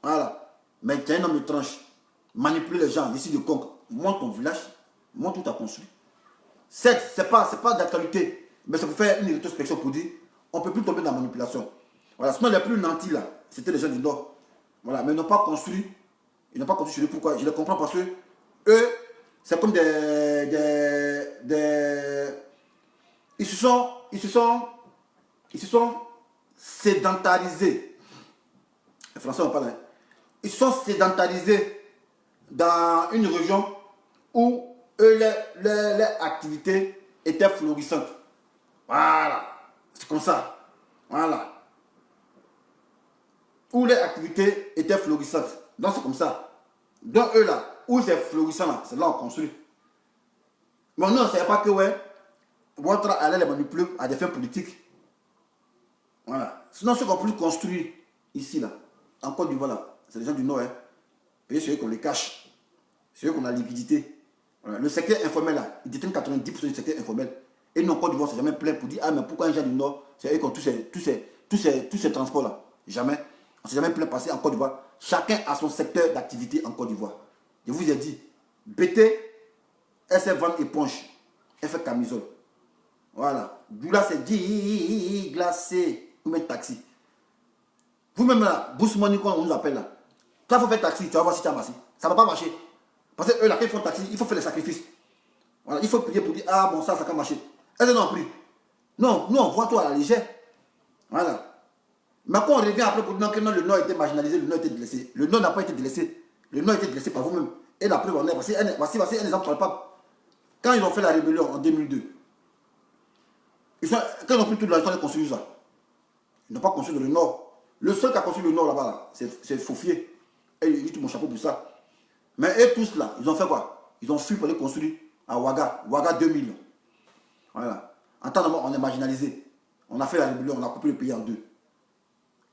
Voilà. Mais tu es un homme étrange. Manipuler les gens ici de Congo. Montre ton village. Montre où tu as construit. Certes, ce n'est pas d'actualité. Mais c'est pour faire une rétrospection pour dire on ne peut plus tomber dans la manipulation. Voilà. Sinon, les plus nantis là, c'était les gens du Nord. Voilà. Mais ils n'ont pas construit. Ils n'ont pas construit chez eux. Pourquoi? Je les comprends parce que eux, c'est comme ils se sont sédentarisés. Les Français, on parle. Hein. Ils se sont sédentarisés dans une région où eux, leurs activités étaient florissantes. Voilà. C'est comme ça. Voilà. où les activités étaient florissantes. Donc c'est comme ça. Donc eux là, où c'est florissant là, c'est là on construit. Mais non, c'est pas que ouais, votre allait les manipuler à des fins politiques. Voilà. Sinon, ceux qui ont plus construit ici là, en Côte d'Ivoire là, c'est les gens du Nord. Hein. Et c'est eux qu'on les cache. C'est eux qu'on a la liquidité. Voilà. Le secteur informel là, ils détiennent 90% du secteur informel. Et nous en Côte d'Ivoire, c'est jamais plein pour dire ah mais pourquoi un gens du Nord, c'est eux qui ont tous ces transports là. Jamais. On ne s'est jamais plein passé en Côte d'Ivoire. Chacun a son secteur d'activité en Côte d'Ivoire. Je vous ai dit, BT, elle sait vendre éponge. Elle fait camisole. Voilà. Doula c'est dit glacé. Vous mettez taxi. Vous-même là, Boost Money, quand on nous appelle là. Quand il faut faire taxi, tu vas voir si tu as marché. Ça ne va pas marcher. Parce que eux là, quand ils font taxi, il faut faire les sacrifices. Voilà. Il faut payer pour dire ah bon ça va marcher. Elles n'ont plus. Non, nous on voit toi à la légère. Voilà. Mais quand on revient après pour dire que non, le Nord était marginalisé, le Nord était délaissé. Le Nord n'a pas été délaissé. Le Nord a été délaissé par vous-même. Et la preuve en est, voici un exemple palpable. Quand ils ont fait la rébellion en 2002, quand ils ont pris toute l'argent, ils ont construit ça. Ils n'ont pas construit dans le Nord. Le seul qui a construit le Nord là-bas, là, c'est Faufier. Et il dit tout mon chapeau pour ça. Mais eux tous là, ils ont fait quoi? Ils ont fui pour les construire à Ouaga. Ouaga 2 millions. Voilà. En temps de mort, on est marginalisé. On a fait la rébellion, on a coupé le pays en deux.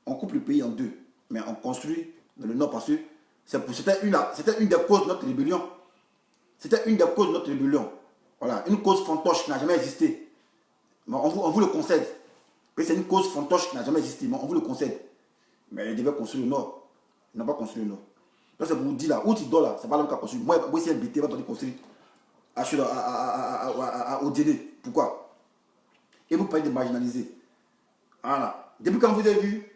On coupe le pays en deux. Mais on construit dans le Nord parce que c'était une des causes de notre rébellion. C'était une des causes de notre rébellion. Voilà. Une cause fantoche qui n'a jamais existé. Mais on vous le concède. C'est une cause fantoche qui n'a jamais existé. Mais on vous le concède. Mais ils devaient construire le Nord. Ils n'ont pas construit le Nord. Donc c'est pour vous dire là, où tu dors là, c'est pas l'homme qui a construit. Moi si un BT va te construire au délai. Pourquoi? Et vous parlez de marginaliser. Voilà. Depuis quand vous avez vu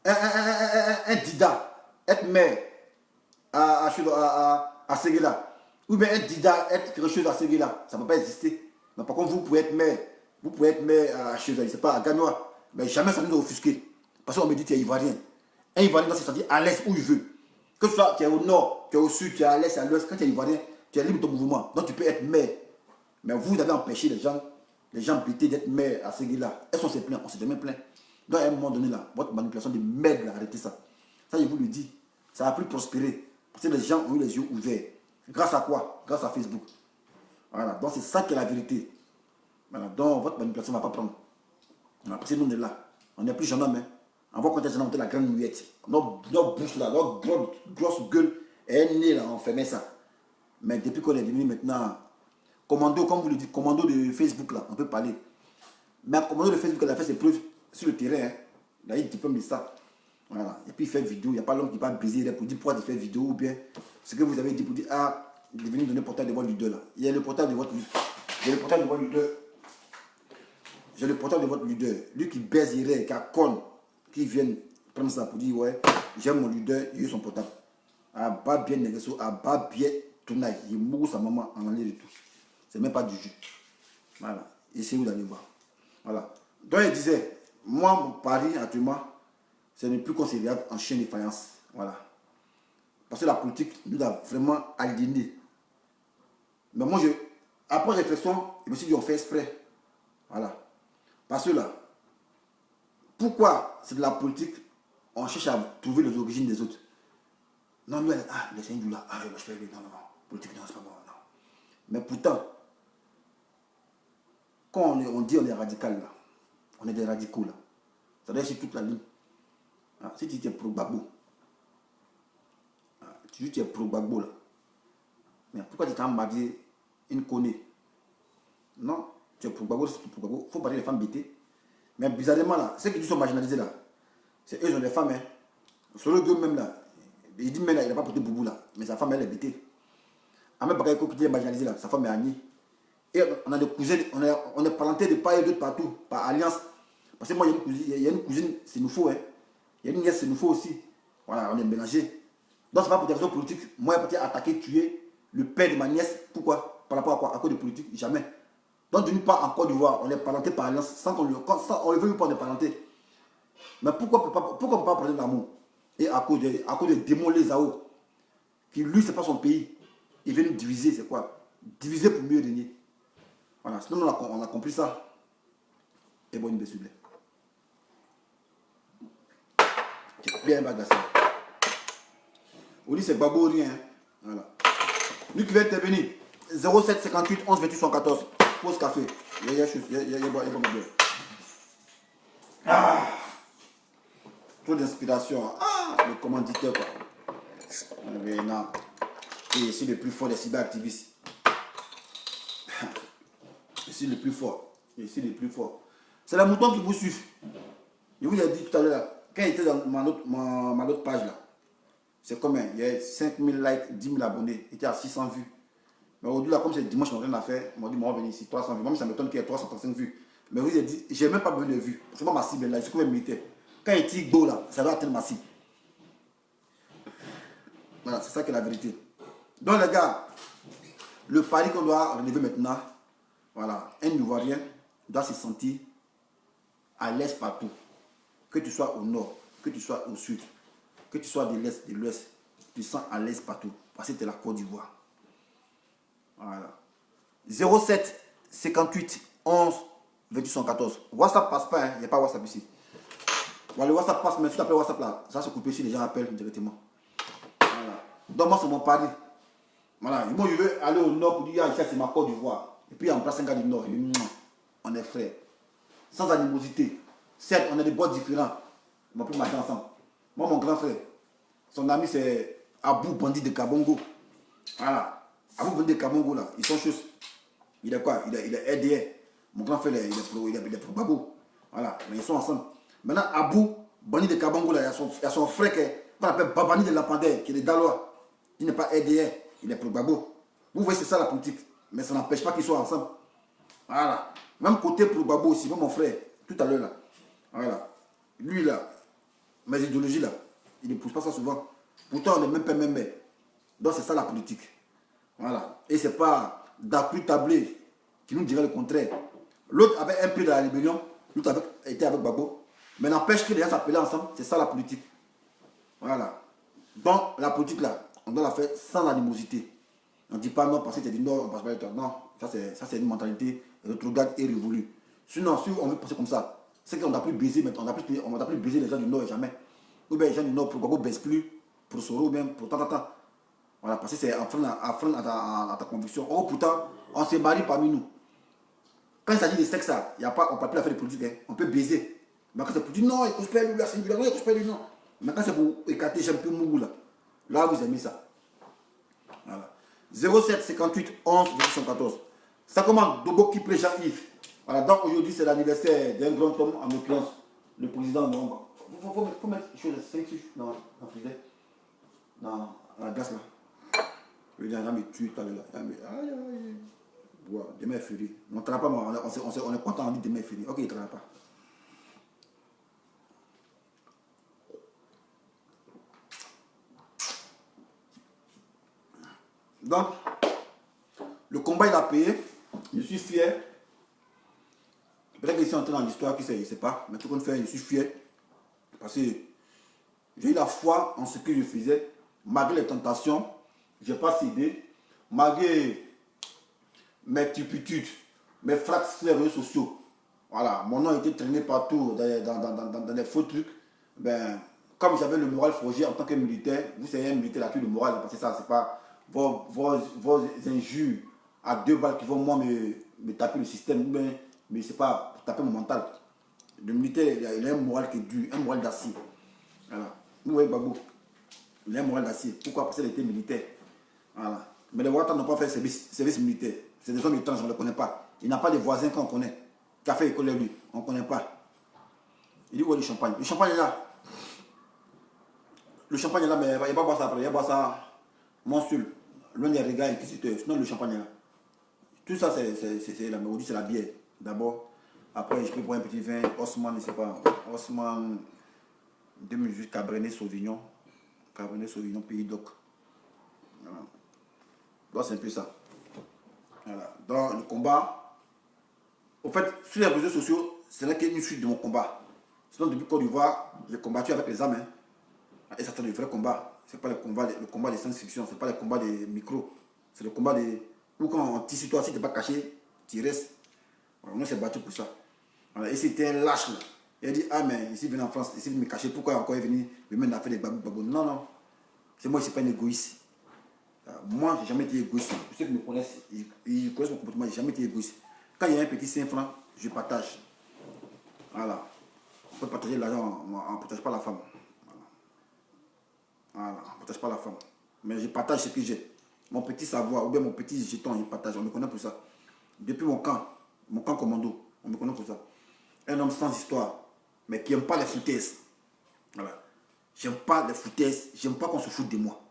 un Dida être maire à Séguéla, ou bien un Dida être quelque chose à Séguéla, ça ne peut pas exister. Mais par contre, vous pouvez être maire. Vous pouvez être maire à Cheza, c'est pas à Gagnoa. Mais jamais ça nous a offusqué. Parce qu'on me dit que tu es Ivoirien. Un Ivoirien, c'est-à-dire à l'est où il veut. Que ce soit tu es au nord, tu es au sud, tu es à l'est, à l'ouest. Quand tu es Ivoirien, tu es libre de ton mouvement. Donc tu peux être maire. Mais vous avez empêché les gens BT d'être maire à Séguéla. Elles sont se plaintes, on s'est jamais plaint. Donc à un moment donné là, votre manipulation de merde, arrêtez ça. Ça, je vous le dis. Ça a plus prospéré. Parce que les gens ont eu les yeux ouverts. Grâce à quoi? Grâce à Facebook. Voilà. Donc c'est ça qui est la vérité. Voilà. Donc votre manipulation ne va pas prendre. Voilà. Parce que nous on est là. On n'est plus gendarme. Hein. On voit quand on a la grande muette. Notre bouche là, notre grosse gueule est née là, on fermait ça. Mais depuis qu'on est venu maintenant, commando, comme vous le dites, commando de Facebook là, on peut parler. Mais commando de Facebook, il a fait ses preuves sur le terrain. Hein. Il a eu le diplôme de ça. Voilà. Et puis il fait vidéo. Il n'y a pas l'homme qui va briser pour dire pourquoi il fait vidéo ou bien ce que vous avez dit pour dire ah, il est venu donner le portail de votre leader là. Il y a le portail de votre leader. Il y a le portail de votre leader. J'ai le portail de votre leader. Lui qui baise, qui a con, qui vient prendre ça pour dire ouais, j'aime mon leader, il a son portable. Ah, pas bien négocié, ah, pas bien tournaille. Il mourut sa maman en allée de tout. C'est même pas du jus. Voilà. Essayez vous d'aller voir. Voilà. Donc il disait, moi, mon pari actuellement, c'est ne plus considérable en chien de faïence. Voilà. Parce que la politique nous a vraiment aliénés. Mais moi, après réflexion, je me suis dit, on fait exprès. Voilà. Parce que là, pourquoi c'est de la politique, on cherche à trouver les origines des autres. Non, nous, les Saint-Doula, je fais non, politique, non, c'est pas bon, non. Mais pourtant, quand on dit on est radical là, on est des radicaux là. Ça doit être sur toute la ligne. Si tu es pro-Gbagbo, tu dis que tu es pro-Gbagbo là. Mais pourquoi tu t'as embadé une connaît? Non, tu es pro-Gbagbo, c'est pro-Gbagbo. Il faut parler des femmes bêtées. Mais bizarrement là, ceux qui sont marginalisés là, c'est eux qui ont des femmes. Hein. Sur le gueule même là, il dit mais là, il n'a pas porté boubou là. Mais sa femme elle est bêtée. Ahmed Bakayoko qui est marginalisé là, sa femme est Annie. Et on a des cousins, on est parentés de part et d'autre partout, par alliance. Parce que moi, il y a une cousine, c'est nous faut. Hein. Il y a une nièce, c'est nous faut aussi. Voilà, on est mélangés. Donc, c'est pas pour des raisons politiques. Moi, je peux attaquer, tuer le père de ma nièce. Pourquoi? Par rapport à quoi? À cause de politique? Jamais. Donc, d'une part, en Côte d'Ivoire, on est parenté par alliance. Sans qu'on le veuille pas, on est parenté. Mais pourquoi on ne peut pas parler d'amour? Et à cause de démons les AO, qui lui, c'est pas son pays. Il veut nous diviser, c'est quoi? Diviser pour mieux régner. Voilà, sinon on a compris ça. Et bon, une baisse. C'est bien bagassé. On dit c'est Babo rien. Voilà. Lui qui va intervenir. 07 58 11 28 114. Pause café. Il y a pas de bien. Ah! Trop d'inspiration. Ah! Le commanditaire quoi. Mais non. Et c'est le plus fort des cyberactivistes. Ici le plus fort. Ici le plus fort. C'est la mouton qui vous suit. Je vous ai dit tout à l'heure, quand il était dans ma autre page là, c'est combien? Il y a 5000 likes, 10 000 abonnés. Il était à 600 vues. Mais aujourd'hui, là, comme c'est dimanche, je n'ai rien à faire. Ils m'ont dit, on va venir ici, 300 vues. Moi, ça m'étonne qu'il y ait 335 vues. Mais vous avez dit, j'ai même pas besoin de vues. C'est pas ma cible là, c'est comme un militaire. Quand il tire go là, ça doit atteindre ma cible. Voilà, c'est ça qui est la vérité. Donc les gars, le pari qu'on doit relever maintenant, voilà, un Ivoirien doit se sentir à l'aise partout. Que tu sois au nord, que tu sois au sud, que tu sois de l'est, de l'ouest, tu te sens à l'aise partout. Parce que tu es la Côte d'Ivoire. Voilà. 07 58 11 28 114. WhatsApp passe pas, il n'y a pas WhatsApp ici. Voilà, le WhatsApp passe, mais si tu appelles WhatsApp là, ça se coupe ici, les gens appellent directement. Voilà. Donc moi c'est mon pari. Voilà, moi je veux aller au nord pour dire, ça c'est ma Côte d'Ivoire. Et puis en place un gars du nord, on est frères. Sans animosité. Certes, on a des boîtes différents. On va plus marcher ensemble. Moi, mon grand frère, son ami c'est Abou Bandit de Kabongo. Voilà. Abou Bandit de Kabongo là, ils sont chauds. Il est quoi? Il est RDR. Mon grand frère, il est pro Babo. Voilà, mais ils sont ensemble. Maintenant, Abou Bandit de Kabongo là, il y a son frère qu'on appelle Babani de Lapandaire, qui est de Dalois. Il n'est pas RDR, il est pro Babo. Vous voyez, c'est ça la politique. Mais ça n'empêche pas qu'ils soient ensemble. Voilà. Même côté pro Babo aussi, même mon frère, tout à l'heure là. Voilà. Lui là, mes idéologies là, il ne pousse pas ça souvent. Pourtant, on n'est même pas même mère. Donc c'est ça la politique. Voilà. Et c'est pas Dacru Tablé qui nous dirait le contraire. L'autre avait un peu de la rébellion, l'autre était avec Babo. Mais n'empêche que les gens s'appelaient ensemble, c'est ça la politique. Voilà. Donc la politique là, on doit la faire sans animosité. On ne dit pas non parce que tu es du Nord, on ne passe pas le temps. Non, ça c'est une mentalité rétrograde et révolue. Sinon, si on veut penser comme ça, c'est qu'on n'a plus baisé maintenant, on n'a plus baisé les gens du Nord et jamais. Ou bien les gens du Nord, pourquoi on ne baisse plus pour Soro ou bien pour tant. Voilà, parce que c'est en frein à ta conviction. Oh, pourtant, on se marie parmi nous. Quand il s'agit de sexe, on ne peut pas plus faire de politique, hein. On peut baiser. Mais quand c'est pour dire non, il cosplay lui, la singularité, il cosplay lui, non. Mais quand c'est pour écarter Jean-Pierre Mougou, là, vous aimez ça. Voilà. 07 58 11 214. Ça commence Dobo Kipré Jean-Yves. Voilà, donc aujourd'hui c'est l'anniversaire d'un grand homme, en l'occurrence, le président de l'ombre. Il faut mettre les choses 5 dans le frigidaire. Dans la glace là. Le gars me tue tout à l'heure. Aïe aïe. Ouais, demain est férié. On ne travaille pas, on est content, on dit demain est férié. Ok, il ne travaille pas. Donc, le combat il a payé. Je suis fier. Peut-être que si on entre dans l'histoire, qui sait, je ne sais pas. Mais tout compte fait, je suis fier. Parce que j'ai eu la foi en ce que je faisais. Malgré les tentations, je n'ai pas cédé. Malgré mes turpitudes, mes fratres sur les réseaux sociaux. Voilà, mon nom a été traîné partout dans des faux trucs. Ben, comme j'avais le moral forgé en tant que militaire, vous savez, un militaire a tout le moral. Parce que ça, c'est pas vos injures à 2 balles qui vont moi me taper le système. Mais c'est pas pour taper mon mental. Le militaire, il a un moral qui est dur, un moral d'acier. Voilà. Vous voyez Babou, il a un moral d'acier. Pourquoi? Parce qu'il était militaire. Voilà. Mais les Ouattara n'ont pas fait service militaire. C'est des hommes étranges, on ne les connaît pas. Il n'a pas de voisins qu'on connaît. Qui a fait école lui, on ne connaît pas. Il dit où est le champagne? Le champagne est là. Le champagne est là, mais il ne va pas boire ça après. Il va boire ça mensuel, loin des regards inquisiteurs. Sinon, le champagne est là. Tout ça, c'est la mélodie, c'est la bière. D'abord, après, je peux boire un petit vin, Osman, je ne sais pas. Osman 2018, Cabernet Sauvignon. Cabernet Sauvignon, Pays d'Oc. Voilà. Donc, c'est un peu ça. Voilà. Dans le combat, au fait, sur les réseaux sociaux, ce n'est qu'une suite de mon combat. Sinon, depuis Côte d'Ivoire, j'ai combattu avec les armes. Hein. Et ça, c'est le vrai combat. Ce n'est pas le combat des science-fiction, ce n'est pas le combat des micros. C'est le combat des. Ou quand on tisse sur toi, si tu n'es pas caché, tu restes. Voilà, on s'est battu pour ça. Voilà. Et c'était un lâche là. Il a dit, ah, mais ici, venu en France, ici, me cacher, pourquoi encore il est venu me mettre à faire des babou. Non, non. C'est moi, je ne suis pas un égoïste. Moi, je n'ai jamais été égoïste. Tous ceux qui me connaissent, ils connaissent mon comportement, je n'ai jamais été égoïste. Quand il y a un petit 5 francs, je partage. Voilà. On peut partager l'argent, on ne partage pas la femme. Voilà, on ne partage pas la femme. Mais je partage ce que j'ai. Mon petit savoir, ou bien mon petit jeton, je partage. On me connaît pour ça. Depuis mon camp commando, on me connaît pour ça. Un homme sans histoire, mais qui n'aime pas les foutaises. Voilà. J'aime pas les foutaises, j'aime pas qu'on se foute de moi.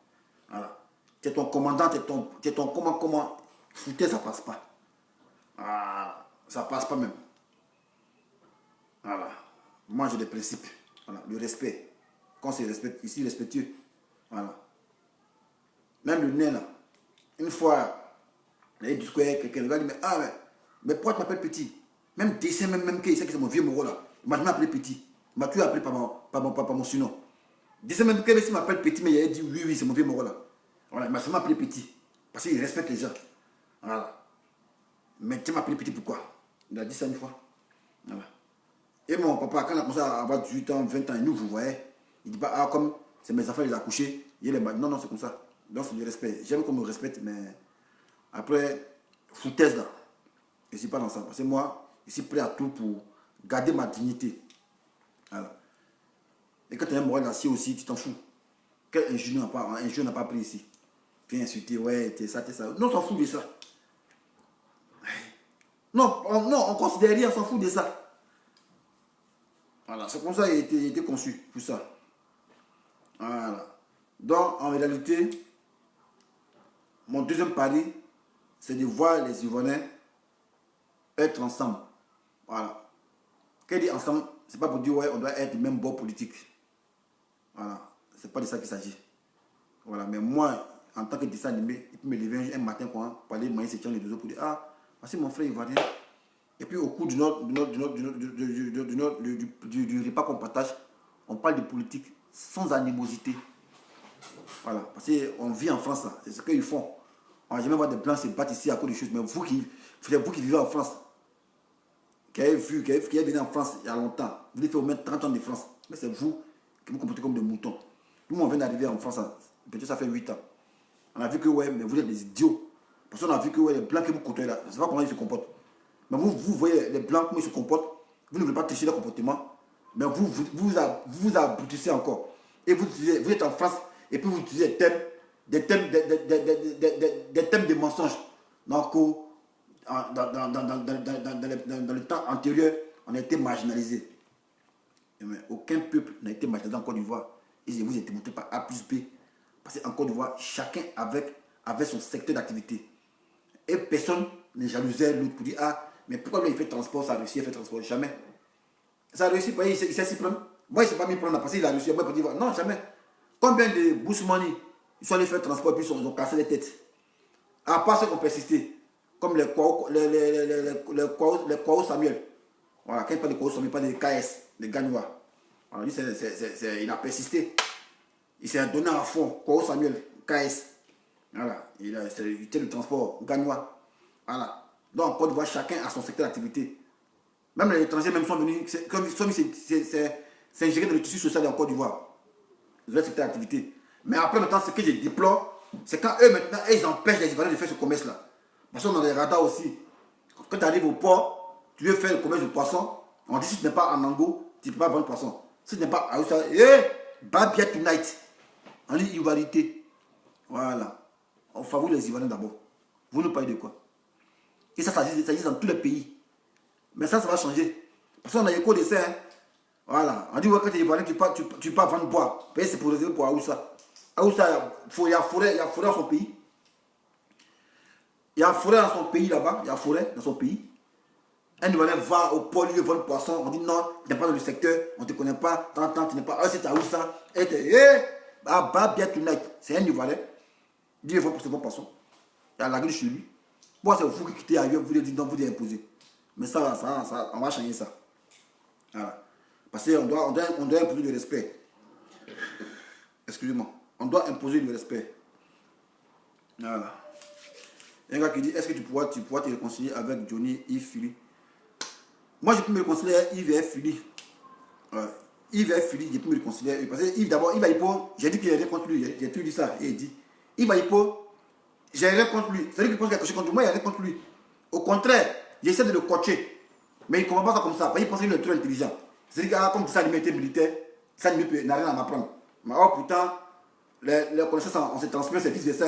Voilà. T'es ton commandant, t'es ton comment, foutaise, ça passe pas. Ah, ça passe pas même. Voilà. Moi, j'ai des principes. Voilà. Le respect. Quand c'est respect, ici, respectueux. Voilà. Même le nez, là. Une fois, il y a du square, quelqu'un regarde, mais ah, mais pourquoi tu m'appelles petit? Même dessin, même qu'il sait que c'est mon vieux moro, là. Il m'a jamais appelé petit. Il m'a toujours appelé par mon surnom. Dessin même qu'il m'appelle petit, mais il a dit oui, oui, c'est mon vieux moro, là. Voilà, il m'a jamais appelé petit. Parce qu'il respecte les gens. Voilà. Mais tu m'as appelé petit pourquoi? Il a dit ça une fois. Voilà. Et mon papa, quand il a commencé à avoir 18 ans, 20 ans, il nous vous voyez, il dit pas, ah, comme c'est mes enfants, il a accouché, il est non, non, c'est comme ça. Donc c'est du respect. J'aime qu'on me respecte, mais après, foutaise là, je ne suis pas dans ça. Parce que moi, je suis prêt à tout pour garder ma dignité. Voilà. Et quand tu as un moral d'acier aussi, tu t'en fous. Quel ingénieur n'a pas pris ici? Tu es insulté, ouais, t'es ça, t'es ça. Non, on s'en fout de ça. Non, on considère rien, on s'en fout de ça. Voilà, c'est comme ça qu'il a été conçu, tout ça. Voilà. Donc, en réalité, mon deuxième pari, c'est de voir les Ivoiriens être ensemble. Voilà. Quand il dit ensemble, c'est pas pour dire, ouais, on doit être du même bord politique. Voilà. C'est pas de ça qu'il s'agit. Voilà. Mais moi, en tant que dessin animé, il peut me lever un matin pour parler de Maïs et les deux autres pour dire, ah, voici mon frère Ivoirien. Et puis au cours du repas qu'on partage, on parle de politique sans animosité. Voilà, parce qu'on vit en France, c'est ce qu'ils font. On va jamais voir des blancs se battre ici à cause des choses. Mais vous qui vivez en France, qui avez venu en France il y a longtemps, vous avez fait au moins 30 ans de France, mais c'est vous qui vous comportez comme des moutons. Nous, on vient d'arriver en France, peut-être ça fait 8 ans. On a vu que, ouais, mais vous êtes des idiots. Parce qu'on a vu que, ouais, les blancs que vous côtoyez là, je ne sais pas comment ils se comportent. Mais vous voyez les blancs, comment ils se comportent. Vous ne voulez pas tricher leur comportement. Mais vous aboutissez encore. Et vous êtes en France. Et puis vous utilisez des thèmes de mensonges. Donc, dans le temps antérieur, on a été marginalisé. Mais aucun peuple n'a été marginalisé en Côte d'Ivoire. Et je vous ai démontré par A plus B. Parce qu'en Côte d'Ivoire, chacun avait son secteur d'activité. Et personne ne jalousait l'autre pour dire, ah, mais pourquoi lui il fait transport, ça a réussi à faire transport? Jamais. Ça a réussi, il sait s'y prendre. Moi, il ne s'est pas mis prendre parce qu'il a réussi. Moi, il peut dire, non, jamais. Combien de Bush Money ils sont allés faire transport et puis ils ont cassé les têtes? À part ceux qui ont persisté, comme les Kwao Samuel. Voilà, quand il parle de Kwao Samuel, il parle des KS, des Gagnois. Voilà, lui, il a persisté. Il s'est donné à fond, Kwao Samuel, KS. Voilà, il était le transport Gagnois. Voilà. Donc, en Côte d'Ivoire, chacun a son secteur d'activité. Même les étrangers même sont venus, c'est ingéré dans le tissu social en Côte d'Ivoire. Leur secteur d'activité. Mais après, maintenant, ce que je déplore, c'est quand eux, maintenant, ils empêchent les Ivoiriens de faire ce commerce-là. Parce qu'on a des radars aussi. Quand tu arrives au port, tu veux faire le commerce de poisson, on dit si tu n'es pas en Ango, tu ne peux pas vendre poisson. Si tu n'es pas à Oussa, Babia tonight. On dit ivoirité. Voilà. On favorise les Ivoiriens d'abord. Vous nous parlez de quoi? Et ça existe dans tous les pays. Mais ça va changer. Parce qu'on a écho de ça. Hein. Voilà. On dit, ouais, quand tu es Ivoirien, tu pars vendre bois. C'est pour réserver pour Aoussa. Aoussa, il y a forêt dans son pays. Il y a forêt dans son pays là-bas. Il y a forêt dans son pays. Un Ivoirien va au pôle, il veut vendre poisson. On dit non, tu n'es pas dans le secteur, on ne te connaît pas. Tant, tu n'es pas. Ah, c'est Aoussa. Et tu es, bien tonight. C'est un Ivoirien. Il dit, il veut pour ce bon poisson. Il y a la gueule chez lui. Moi, c'est vous qui quittez ailleurs, vous lui dites non, vous lui imposez. Mais ça, on va changer ça. Voilà. Parce qu'on doit imposer le respect. Excusez-moi. On doit imposer le respect. Voilà. Il y a un gars qui dit, est-ce que tu pourras te réconcilier avec Johnny, Yves, Philly? Moi, je peux me réconcilier avec Yves et Philly. Yves est fini, j'ai pu me réconcilier. Parce que Yves, d'abord, Yves Aipo, j'ai dit qu'il n'y a rien contre lui. J'ai tout dit ça. Et il dit, Yves Aipo, j'ai rien contre lui. C'est lui qui pense quelque chose contre moi, il n'y a rien contre lui. Au contraire, j'essaie de le coacher. Mais il ne comprend pas ça comme ça. Parce qu'il pense qu'il est trop intelligent. C'est-à-dire que comme ça, l'immunité militaire, ça n'a rien à m'apprendre. Mais oh, pourtant, les connaissances, on se transmet, c'est fils de ça.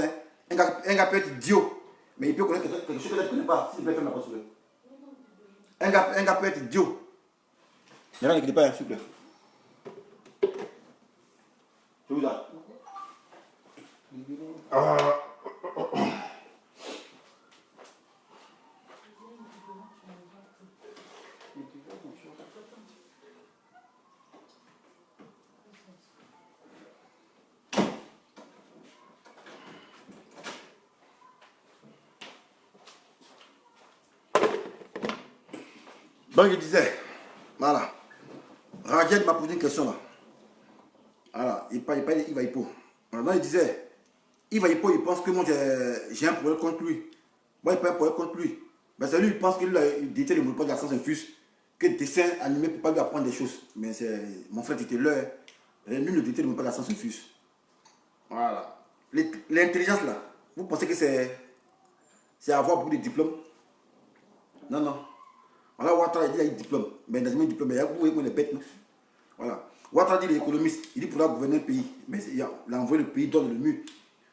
Un gars peut être idiot, mais il peut connaître quelque chose que je ne connais pas. S'il peut faire ma posture. Un gars peut être idiot. Il y en a qui ne pas, s'il vous plaît. Je vous arrête. Donc je disais, voilà, Rajed m'a posé une question là. Voilà, il va Ipo. Voilà, donc il disait, Iva Ipo, il pense que moi j'ai un problème contre lui. Moi, il pas un problème contre lui. Mais c'est lui, il pense qu'il détient le monopole de la science infuse, que le dessin animé ne peut pas lui apprendre des choses. Mais c'est mon frère était là. Lui ne détient le monopole de la science infuse. Voilà. L'intelligence là, vous pensez que c'est avoir beaucoup de diplômes? Non, non. Voilà, Ouattara, il a eu diplôme. Mais il n'a jamais eu diplôme. Mais il y a beaucoup de bêtes. Voilà. Ouattara dit, il est économiste. Il dit pour gouverner un pays. Mais il a envoyé le pays dans le mur.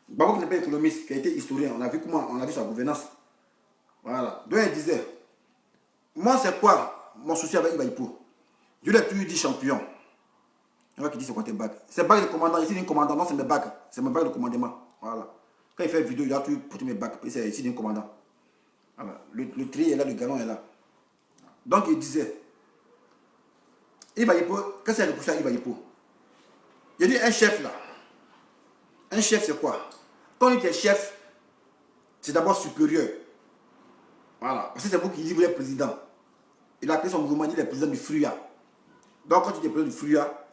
Gbagbo qui n'est pas économiste, qui a été historien. On a vu comment on a vu sa gouvernance. Voilà. Donc il disait, moi c'est quoi mon souci avec Iba Ipo? Je lui ai toujours dit champion. Il y en a qui disent c'est quoi tes bagues? C'est bagues de commandant. Ici, il y a un commandant. Non, c'est mes bagues. C'est mes bagues de commandement. Voilà. Quand il fait une vidéo, il a toujours porté mes bagues. C'est ici, il y a un commandant. Voilà. Le tri est là, le galon est là. Donc il disait, Iba Ipo, qu'est-ce qu'il y a de poussé à Iba Ipo? Il dit un chef là. Un chef c'est quoi? Quand il est chef, c'est d'abord supérieur. Voilà. Parce que c'est vous qui dites vous êtes président. Il a créé son mouvement, il est président du FRUA. Donc quand tu es président du FRUA,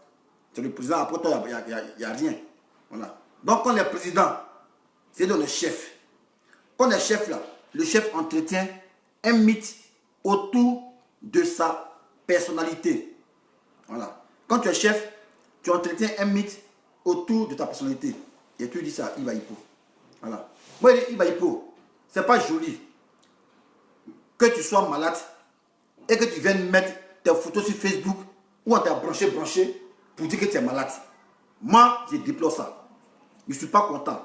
c'est le président, après toi, il n'y a rien. Voilà. Donc quand il est président, c'est donc le chef. Quand il est chef là, le chef entretient un mythe autour de sa personnalité. Voilà. Quand tu es chef, tu entretiens un mythe autour de ta personnalité. Et tu dis ça à Iba Ipo. Voilà. Moi, je dis Iba Ipo, c'est pas joli que tu sois malade et que tu viennes mettre tes photos sur Facebook ou on t'a branché pour dire que tu es malade. Moi, je déplore ça. Je ne suis pas content.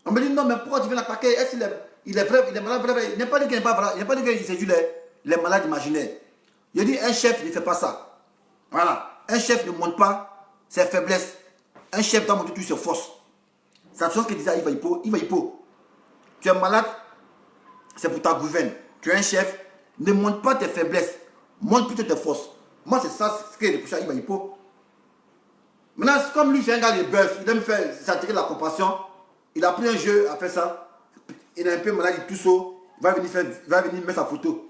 On me dit non, mais pourquoi tu viens l'attaquer? Est-ce qu'il est vrai, il est malade, vrai? Il n'est pas dit qu'il n'est pas vrai. Il n'est pas dit qu'il s'agit les malades imaginaires. Je dis un chef ne fait pas ça. Voilà. Un chef ne montre pas ses faiblesses. Un chef doit montrer toutes ses forces. C'est la chose que disait Iba Ipo. Iba Ipo, tu es malade, c'est pour ta gouverne. Tu es un chef, ne montre pas tes faiblesses. Montre plutôt tes forces. Moi, c'est ça ce que j'ai reproché à Iba Ipo. Maintenant, comme lui, c'est un gars de buzz, il aime faire s'attirer la compassion. Il a pris un jeu à faire ça. Il est un peu malade, il tousse. Il va venir mettre sa photo.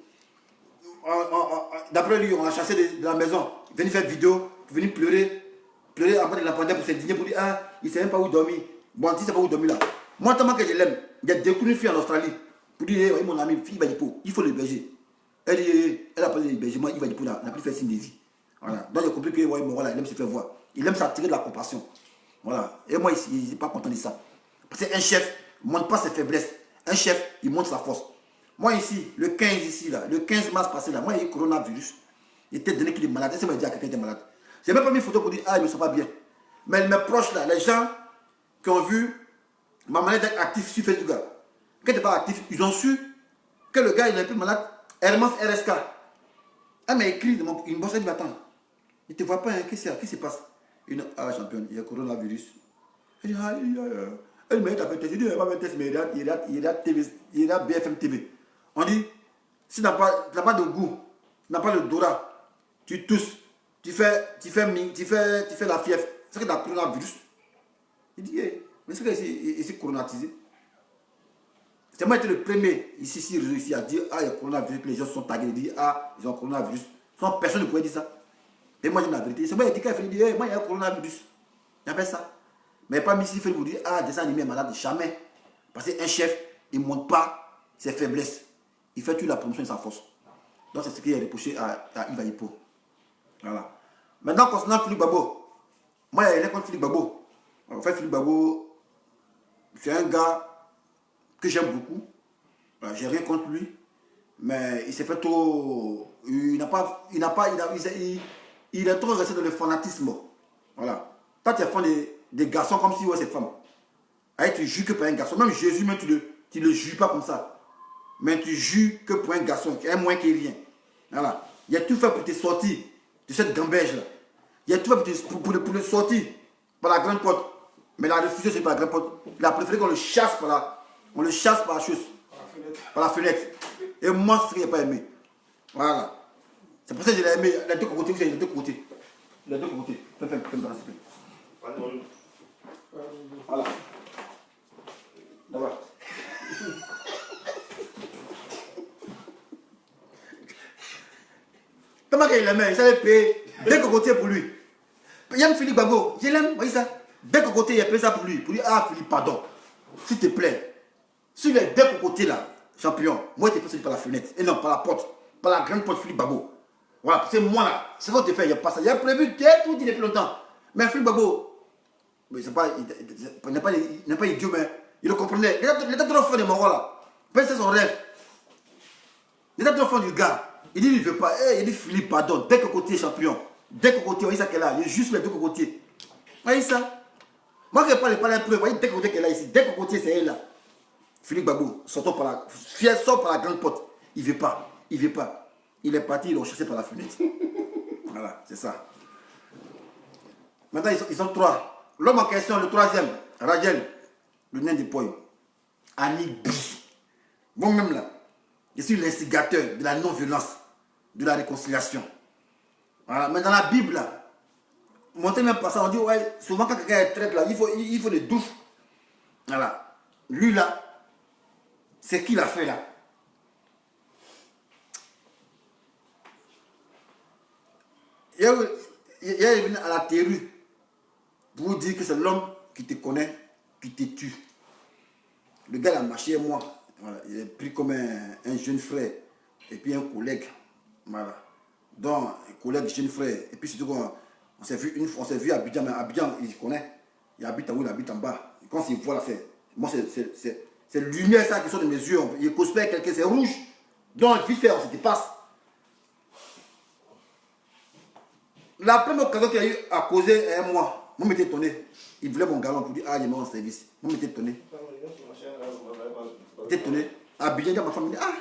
D'après lui, on a chassé de la maison. Il venir faire vidéo, venir pleurer après de la pandémie pour s'indigner pour dire ah, il ne sait même pas où dormir. Bon, il ne sait pas où dormir là. Moi, tellement que je l'aime, il y a découvert une fille en Australie pour dire hey, mon ami, fille Iba Ipo, il faut l'héberger. Elle a parlé d'hébergement, Iba Ipo n'a plus fait signe de vie. Voilà. Donc j'ai compris que ouais, bon, voilà, il aime se faire voir. Il aime s'attirer de la compassion. Voilà. Et moi, il n'est pas content de ça. Parce qu'un chef ne montre pas ses faiblesses. Un chef, il montre sa force. Moi ici, le 15 ici, là, le 15 mars passé, là, moi, il y a eu coronavirus. Il était donné qu'il est malade. Est-ce que dit à quelqu'un qui était malade? Je n'ai même pas mis une photo pour dire, ah, il ne me sent pas bien. Mais mes proches, là, les gens qui ont vu ma manière d'être actif sur Facebook, quand il n'était pas actif, ils ont su que le gars, il est un peu malade. Hermance RSK. Elle m'a écrit, il me dit, attends, il ne te voit pas, hein, qu'est-ce qui se passe? Ah, championne, il y a coronavirus. Elle dit, ah, elle m'a dit, je dis, il n'y a pas de test, mais il y a BFM TV. On dit, si tu n'as pas de goût, tu n'as pas le dorat, tu tousses, tu fais la fièvre, c'est que tu as coronavirus. Il dit, hey, mais c'est qu'il s'est coronatisé. C'est moi qui étais le premier ici à dire, ah, il y a coronavirus, les gens sont tagués, ils disent, ah, ils ont coronavirus. Sans personne ne pouvait dire ça. Et moi, je dis la vérité. C'est moi qui ai dit, hey, moi, il y a un coronavirus. Il y avait ça. Mais pas ici, il fait vous dire, ah, dessin animé est malade, jamais. Parce qu'un chef, il ne montre pas ses faiblesses. Il fait toute la promotion de sa force. Donc, c'est ce qui est reproché à Iba Ipo. Voilà. Maintenant, concernant Philippe Babo, moi, il est contre Philippe Babo. En fait, Philippe Babo, c'est un gars que j'aime beaucoup. Voilà, j'ai rien contre lui. Mais il s'est fait trop. Il est trop resté dans le fanatisme. Voilà. Toi, tu es fan des garçons comme si ouais, c'est femme. Allez, tu jures que pour un garçon. Même Jésus, même tu le jures pas comme ça. Mais tu jures que pour un garçon, qui est moins qu'il rien. Voilà. Il a tout fait pour te sortir de cette gamberge-là. Il a tout fait pour le sortir par la grande porte. Mais la refusé, c'est par la grande porte. Il a préféré qu'on le chasse on le chasse par la chose. Par la fenêtre. Et moi, c'est ce qu'il n'a pas aimé. Voilà. C'est pour ça que je l'ai aimé. Les deux côtés, vous savez, les deux côtés. Les deux côtés. Voilà. D'abord. Comment qu'il l'aimait? Il savait payer deux cocotiers pour lui. Il aime Philippe Babo. Je l'aime, voyez ça. Deux cocotiers, il a payé ça pour lui. Pour lui, ah Philippe, pardon. S'il te plaît. Sur les deux cocotiers là, champion, moi, je t'ai fait par la fenêtre. Et non, par la porte. Par la grande porte Philippe Babo. Voilà, c'est moi là. C'est ce qu'on te fait, il n'y a pas ça. Il a prévu tout dit depuis longtemps. Mais Philippe Babo, mais c'est pas, il n'est pas idiot, mais il le comprenait. Il était trop fort de Moro là. C'est son rêve. Il était trop fort du gars. Il dit, il ne veut pas. Il dit, Philippe, pardon. Deux cocotiers champion. Deux cocotiers, voyez ça qu'elle a. Il y a juste les deux cocotiers. Voyez ça. Moi, je ne parle pas la preuve. Voyez deux cocotiers qu'elle a ici. Deux cocotiers, c'est elle là. Philippe Babo, sort par la grande porte. Il ne veut pas. Il ne veut pas. Il est parti, ils l'ont chassé par la fenêtre. Voilà, c'est ça. Maintenant, ils sont trois. L'homme en question, le troisième, Rajel, le nain de poil. Anibi. Moi-même là, je suis l'instigateur de la non-violence, de la réconciliation. Voilà. Mais dans la Bible, là, montez même pas ça, on dit, ouais, souvent quand quelqu'un est traite là, il faut des douches. Voilà. Lui là, c'est qui l'a fait là? Il est venu à la télé pour vous dire que c'est l'homme qui te connaît, qui te tue. Le gars a marché moi. Voilà. Il est pris comme un jeune frère et puis un collègue. Voilà. Donc, un collègue, jeune frère. Et puis surtout, on s'est vu une fois, on s'est vu à Abidjan, mais Abidjan, il connaît. Il habite en haut, il habite en bas. Et quand il voit là, c'est lumière ça qui sort de mes yeux. Il cosplay quelqu'un, c'est rouge. Donc, vite fait, on se dépasse. La première occasion qu'il a eu à causer un mois, moi m'étais étonné. Il voulait mon galon pour dire, ah, il est mort en service. Moi m'étais étonné. J'étais étonné. Abidjan, dit à ma femme, il dit, ah,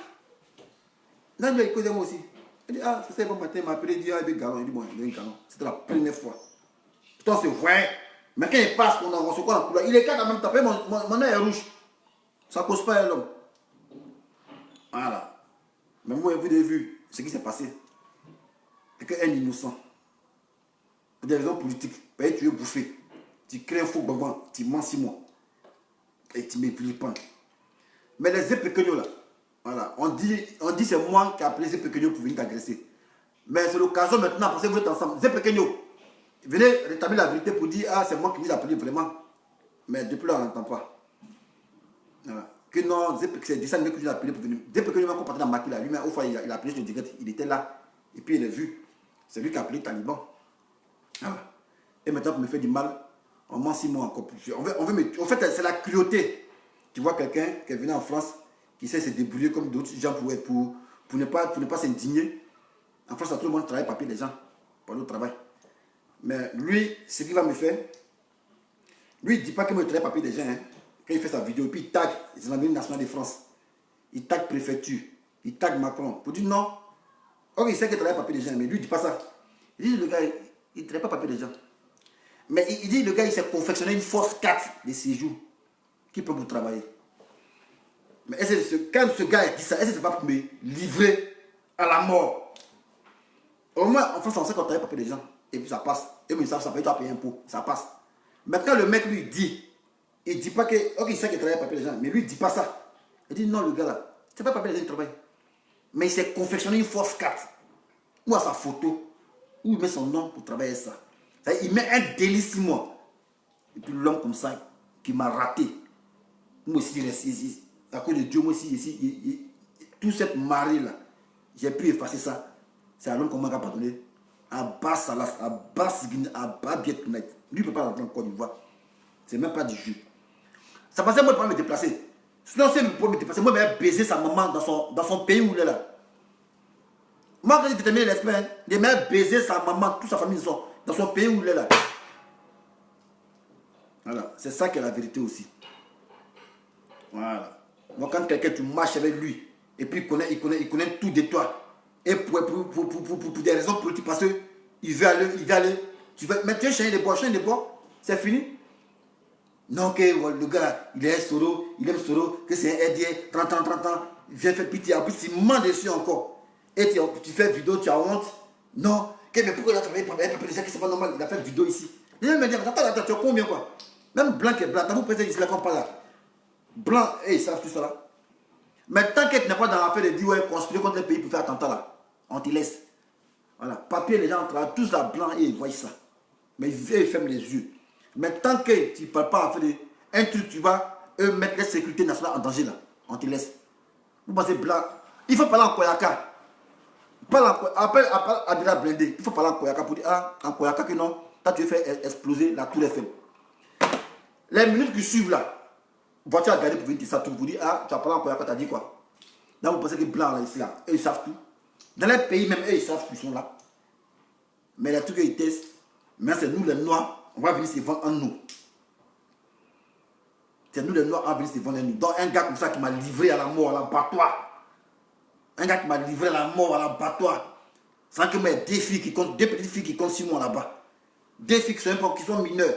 là, il a causé moi aussi. Il dit, ah, c'est ça, bon matin, il m'a appelé, il dit, ah, il y a un galon. Il dit, bon, il y a un galon. C'était la première fois. Pourtant, c'est vrai. Mais quand il passe, on se croit en couleur. Il est quand même tapé, mon nez est rouge. Ça ne cause pas un homme. Voilà. Mais moi, vous avez vu ce qui s'est passé. Quelqu'un est innocent. Pour des raisons politiques. Parce que tu veux bouffer. Tu crées un faux bonbon. Tu mens 6 mois. Et tu mets Philippin. Mais les épéqueños là. Voilà. On dit c'est moi qui ai appelé les épéqueños pour venir t'agresser. Mais c'est l'occasion maintenant parce que vous êtes ensemble. Épéqueños. Venez rétablir la vérité pour dire ah c'est moi qui vous ai appelé vraiment. Mais depuis là on n'entend pas. Voilà. Que non, c'est des que je l'ai appelé pour venir. Épéqueños m'a comparé dans ma là. Lui-même, au fois il a appelé sur direct. Il était là. Et puis il a vu. C'est lui qui a appelé Taliban. Voilà. Et maintenant pour me faire du mal, on ment 6 mois encore plus. En fait, c'est la cruauté. Tu vois quelqu'un qui est venu en France, qui sait se débrouiller comme d'autres gens pour ne pas s'indigner. En France, tout le monde travaille papier des gens pour le travail. Mais lui, ce qu'il va me faire, lui, il ne dit pas qu'il me travaille papier des gens. Hein. Quand il fait sa vidéo, puis il tag les gendarmeries nationales de France. Il tag préfecture. Il tag Macron. Pour dire non. Or, il sait qu'il travaille papier des gens, mais lui, il ne dit pas ça. Il dit le gars, il ne travaille pas papier des gens. Mais il dit le gars, il s'est confectionné une force 4 de séjour qui peut vous travailler. Mais quand ce gars dit ça, est-ce que c'est pas pour me livrer à la mort? Au moins, en France, on sait qu'on travaille papier des gens. Et puis ça passe. Et puis ça paye, tu vas payer un pot. Ça passe. Mais quand le mec lui dit, il ne dit pas que, ok, il sait qu'il travaille papier des gens, mais lui, il ne dit pas ça. Il dit non, le gars là, c'est pas papier des gens qui travaille. Mais il s'est confectionné une force 4. Ou à sa photo, où il met son nom pour travailler ça. Il met un délice sur moi. Et puis l'homme comme ça, qui m'a raté. Moi aussi, je reste ici. À cause de Dieu, moi aussi, ici, toute cette marée là, j'ai pu effacer ça. C'est un homme qu'on m'a pardonné. Abbas Salas, Abbas Bietounet. Lui, il ne peut pas rentrer en Côte d'Ivoire. C'est même pas du jeu. Ça passait, moi, je ne peux pas me déplacer. Sinon, si je peux me déplacer, moi, je vais baiser sa maman dans son pays où il est là. Moi, quand j'ai déterminé l'esprit, je vais baiser sa maman, toute sa famille dans son pays où il est là. Voilà, c'est ça qui est la vérité aussi. Voilà. Donc, quand quelqu'un, tu marches avec lui, et puis il connaît tout de toi, et pour des raisons politiques, parce qu'il veut aller, mais tu veux changer de bois, c'est fini. Non, que le gars, il est solo, il aime solo, que c'est un aidé, 30 ans, il vient faire pitié, en plus il ment dessus encore. Et tu fais vidéo, tu as honte. Non, mais pourquoi il a travaillé pour un peu déjà que c'est pas normal, il a fait vidéo ici. Il me dit, attends, tu as combien quoi? Même blanc qui est blanc, vous pensez ici là comme pas là. Blanc, et ils savent tout ça là. Mais tant que tu n'es pas dans l'affaire de dire, ouais, conspirer contre les pays pour faire attentat là, on te laisse. Voilà, papier, les gens travaillent tous là blanc et ils voient ça. Mais ils ferment les yeux. Mais tant que tu ne parles pas en fait un truc, tu vas mettre la sécurité nationale en danger là. On te laisse. Vous pensez blanc. Il faut parler en Koyaka. Appelle Abila Blindé. Il faut parler en Koyaka pour dire, en Koyaka que non, toi tu veux faire exploser la tour Eiffel. Les minutes qui suivent là, voiture à garder pour venir dire ça tout. Vous dire, tu as parlé en Koyaka, tu as dit quoi? Là vous pensez que blanc là, ici là, eux ils savent tout. Dans les pays même, eux ils savent qu'ils sont là. Mais les trucs qu'ils testent, mais c'est nous les noirs. On va venir se vendre en nous. C'est nous les noirs, on va venir se vendre en nous. Donc un gars comme ça qui m'a livré à la mort, à l'abattoir. Un gars qui m'a livré à la mort, à l'abattoir. Sans que mes deux petites filles qui comptent 6 mois là-bas. Deux filles qui sont mineures,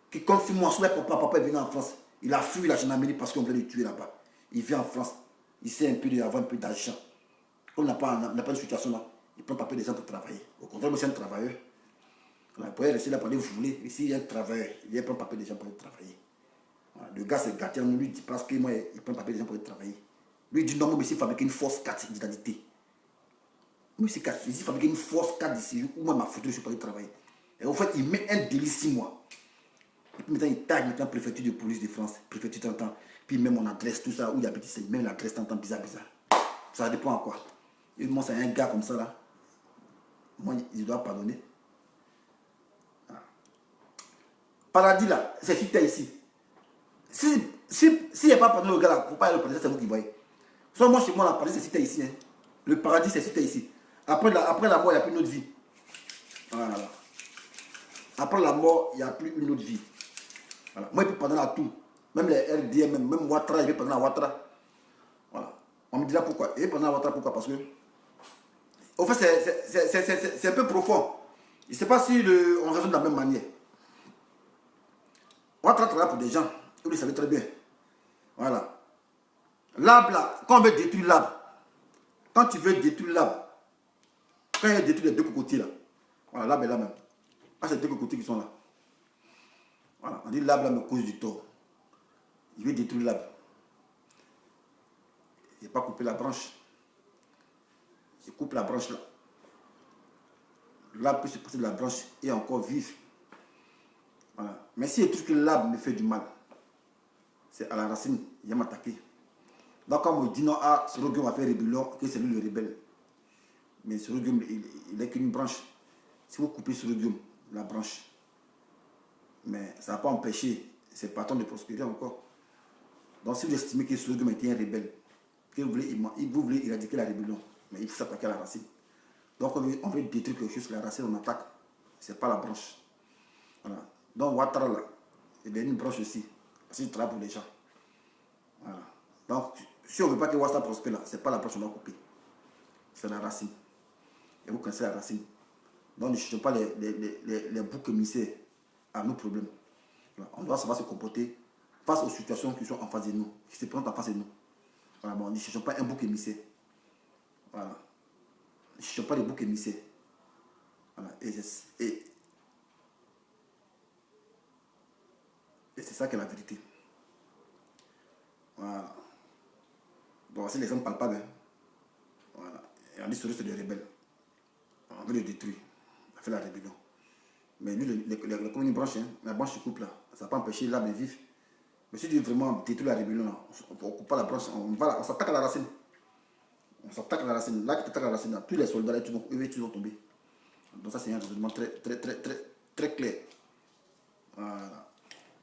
qui comptent 6 mois. Soit papa est venu en France. Il a fui la gendarmerie parce qu'on voulait le tuer là-bas. Il vient en France. Il sait un peu d'avoir un peu d'argent. On n'a pas une situation là. Il prend papier des gens pour travailler. Au contraire, moi c'est un travailleur. Vous pouvez rester là pendant que vous voulez. Ici, il y a un travailleur. Il prend papier des gens pour travailler. Voilà. Le gars, c'est gâté. On lui dit parce que moi, il prend papier des gens pour travailler. Lui, il dit non, moi, ici, fabriquer une fausse carte d'identité. Moi, ici, fabriquer une fausse carte d'ici. Ou moi, ma photo, je suis pas travailler. Et en fait, il met un délit 6 mois. Et puis maintenant, il tag maintenant préfecture de police de France, préfecture t'entends. Puis même mon adresse, tout ça, où il habite ici, même l'adresse t'entends bizarre. Ça dépend à quoi. Et moi, c'est un gars comme ça là. Moi, il doit pardonner. Paradis là, c'est si tu es ici. S'il n'y a pas pardonné le gars là, il ne faut pas aller au paradis, c'est vous qui voyez. Soit moi chez moi, le paradis c'est si tu es ici. Hein. Le paradis c'est si tu es ici. Après la mort, il n'y a plus une autre vie. Voilà. Après la mort, il n'y a plus une autre vie. Voilà. Moi, il peut pardonner à tout. Même les RDM, même Ouattara, il peut pardonner à Ouattara. Voilà. On me dira pourquoi. Il peut pardonner à Ouattara, pourquoi? Parce que, au fait, c'est un peu profond. Je ne sais pas si on raisonne de la même manière. Ouattara travaille pour des gens. Vous le savez très bien. Voilà. L'arbre là, quand on veut détruire l'arbre, quand tu veux détruire l'arbre, quand il y a détruit les deux cocotiers là, voilà, l'arbre est là même. Ah, c'est les deux cocotiers qui sont là. Voilà, on dit l'arbre là me cause du tort. Il veut détruire l'arbre. Il n'a pas coupé la branche. Il coupe la branche là. L'arbre peut se passer de la branche et encore vivre. Voilà. Mais si il trouve que l'arbre me fait du mal, c'est à la racine, il va m'attaquer. Donc quand on me dit non, ce Roguium va faire rébellion, que c'est lui le rebelle. Mais ce Roguium, il n'est qu'une branche. Si vous coupez ce Roguium, la branche, mais ça ne va pas empêcher ses patrons de prospérer encore. Donc si vous estimez que ce Roguium était un rebelle, que vous voulez éradiquer la rébellion, mais il faut s'attaquer à la racine. Donc on veut détruire quelque chose, la racine on attaque, ce n'est pas la branche. Voilà. Donc Ouattara là, il y a une branche aussi, parce qu'il travaille pour les gens. Voilà. Donc si on ne veut pas que Ouattara prospère là, ce n'est pas la branche qu'on doit couper, c'est la racine. Et vous connaissez la racine. Donc ne cherchez pas les boucs émissaires à nos problèmes. Voilà. On doit savoir se comporter face aux situations qui sont en face de nous, qui se présentent en face de nous. Voilà. Bon, ne cherchons pas un bouc émissaire. Voilà. Ne cherchons pas les boucs émissaires. Voilà. Et c'est ça qui est la vérité. Voilà. Bon, si les gens ne parlent pas bien, voilà. Et on dit que c'est des rebelles. On veut le détruire. On fait la rébellion. Mais lui, les communes branches, hein, la branche se coupe là. Ça ne va pas empêcher l'arbre de vivre. Mais si tu veux vraiment détruire la rébellion, on ne coupe pas la branche, on s'attaque à la racine. On s'attaque à la racine. Là, qui t'attaque à la racine, là, tous les soldats, eux, ils vont tomber. Donc ça, c'est un raisonnement très clair. Voilà.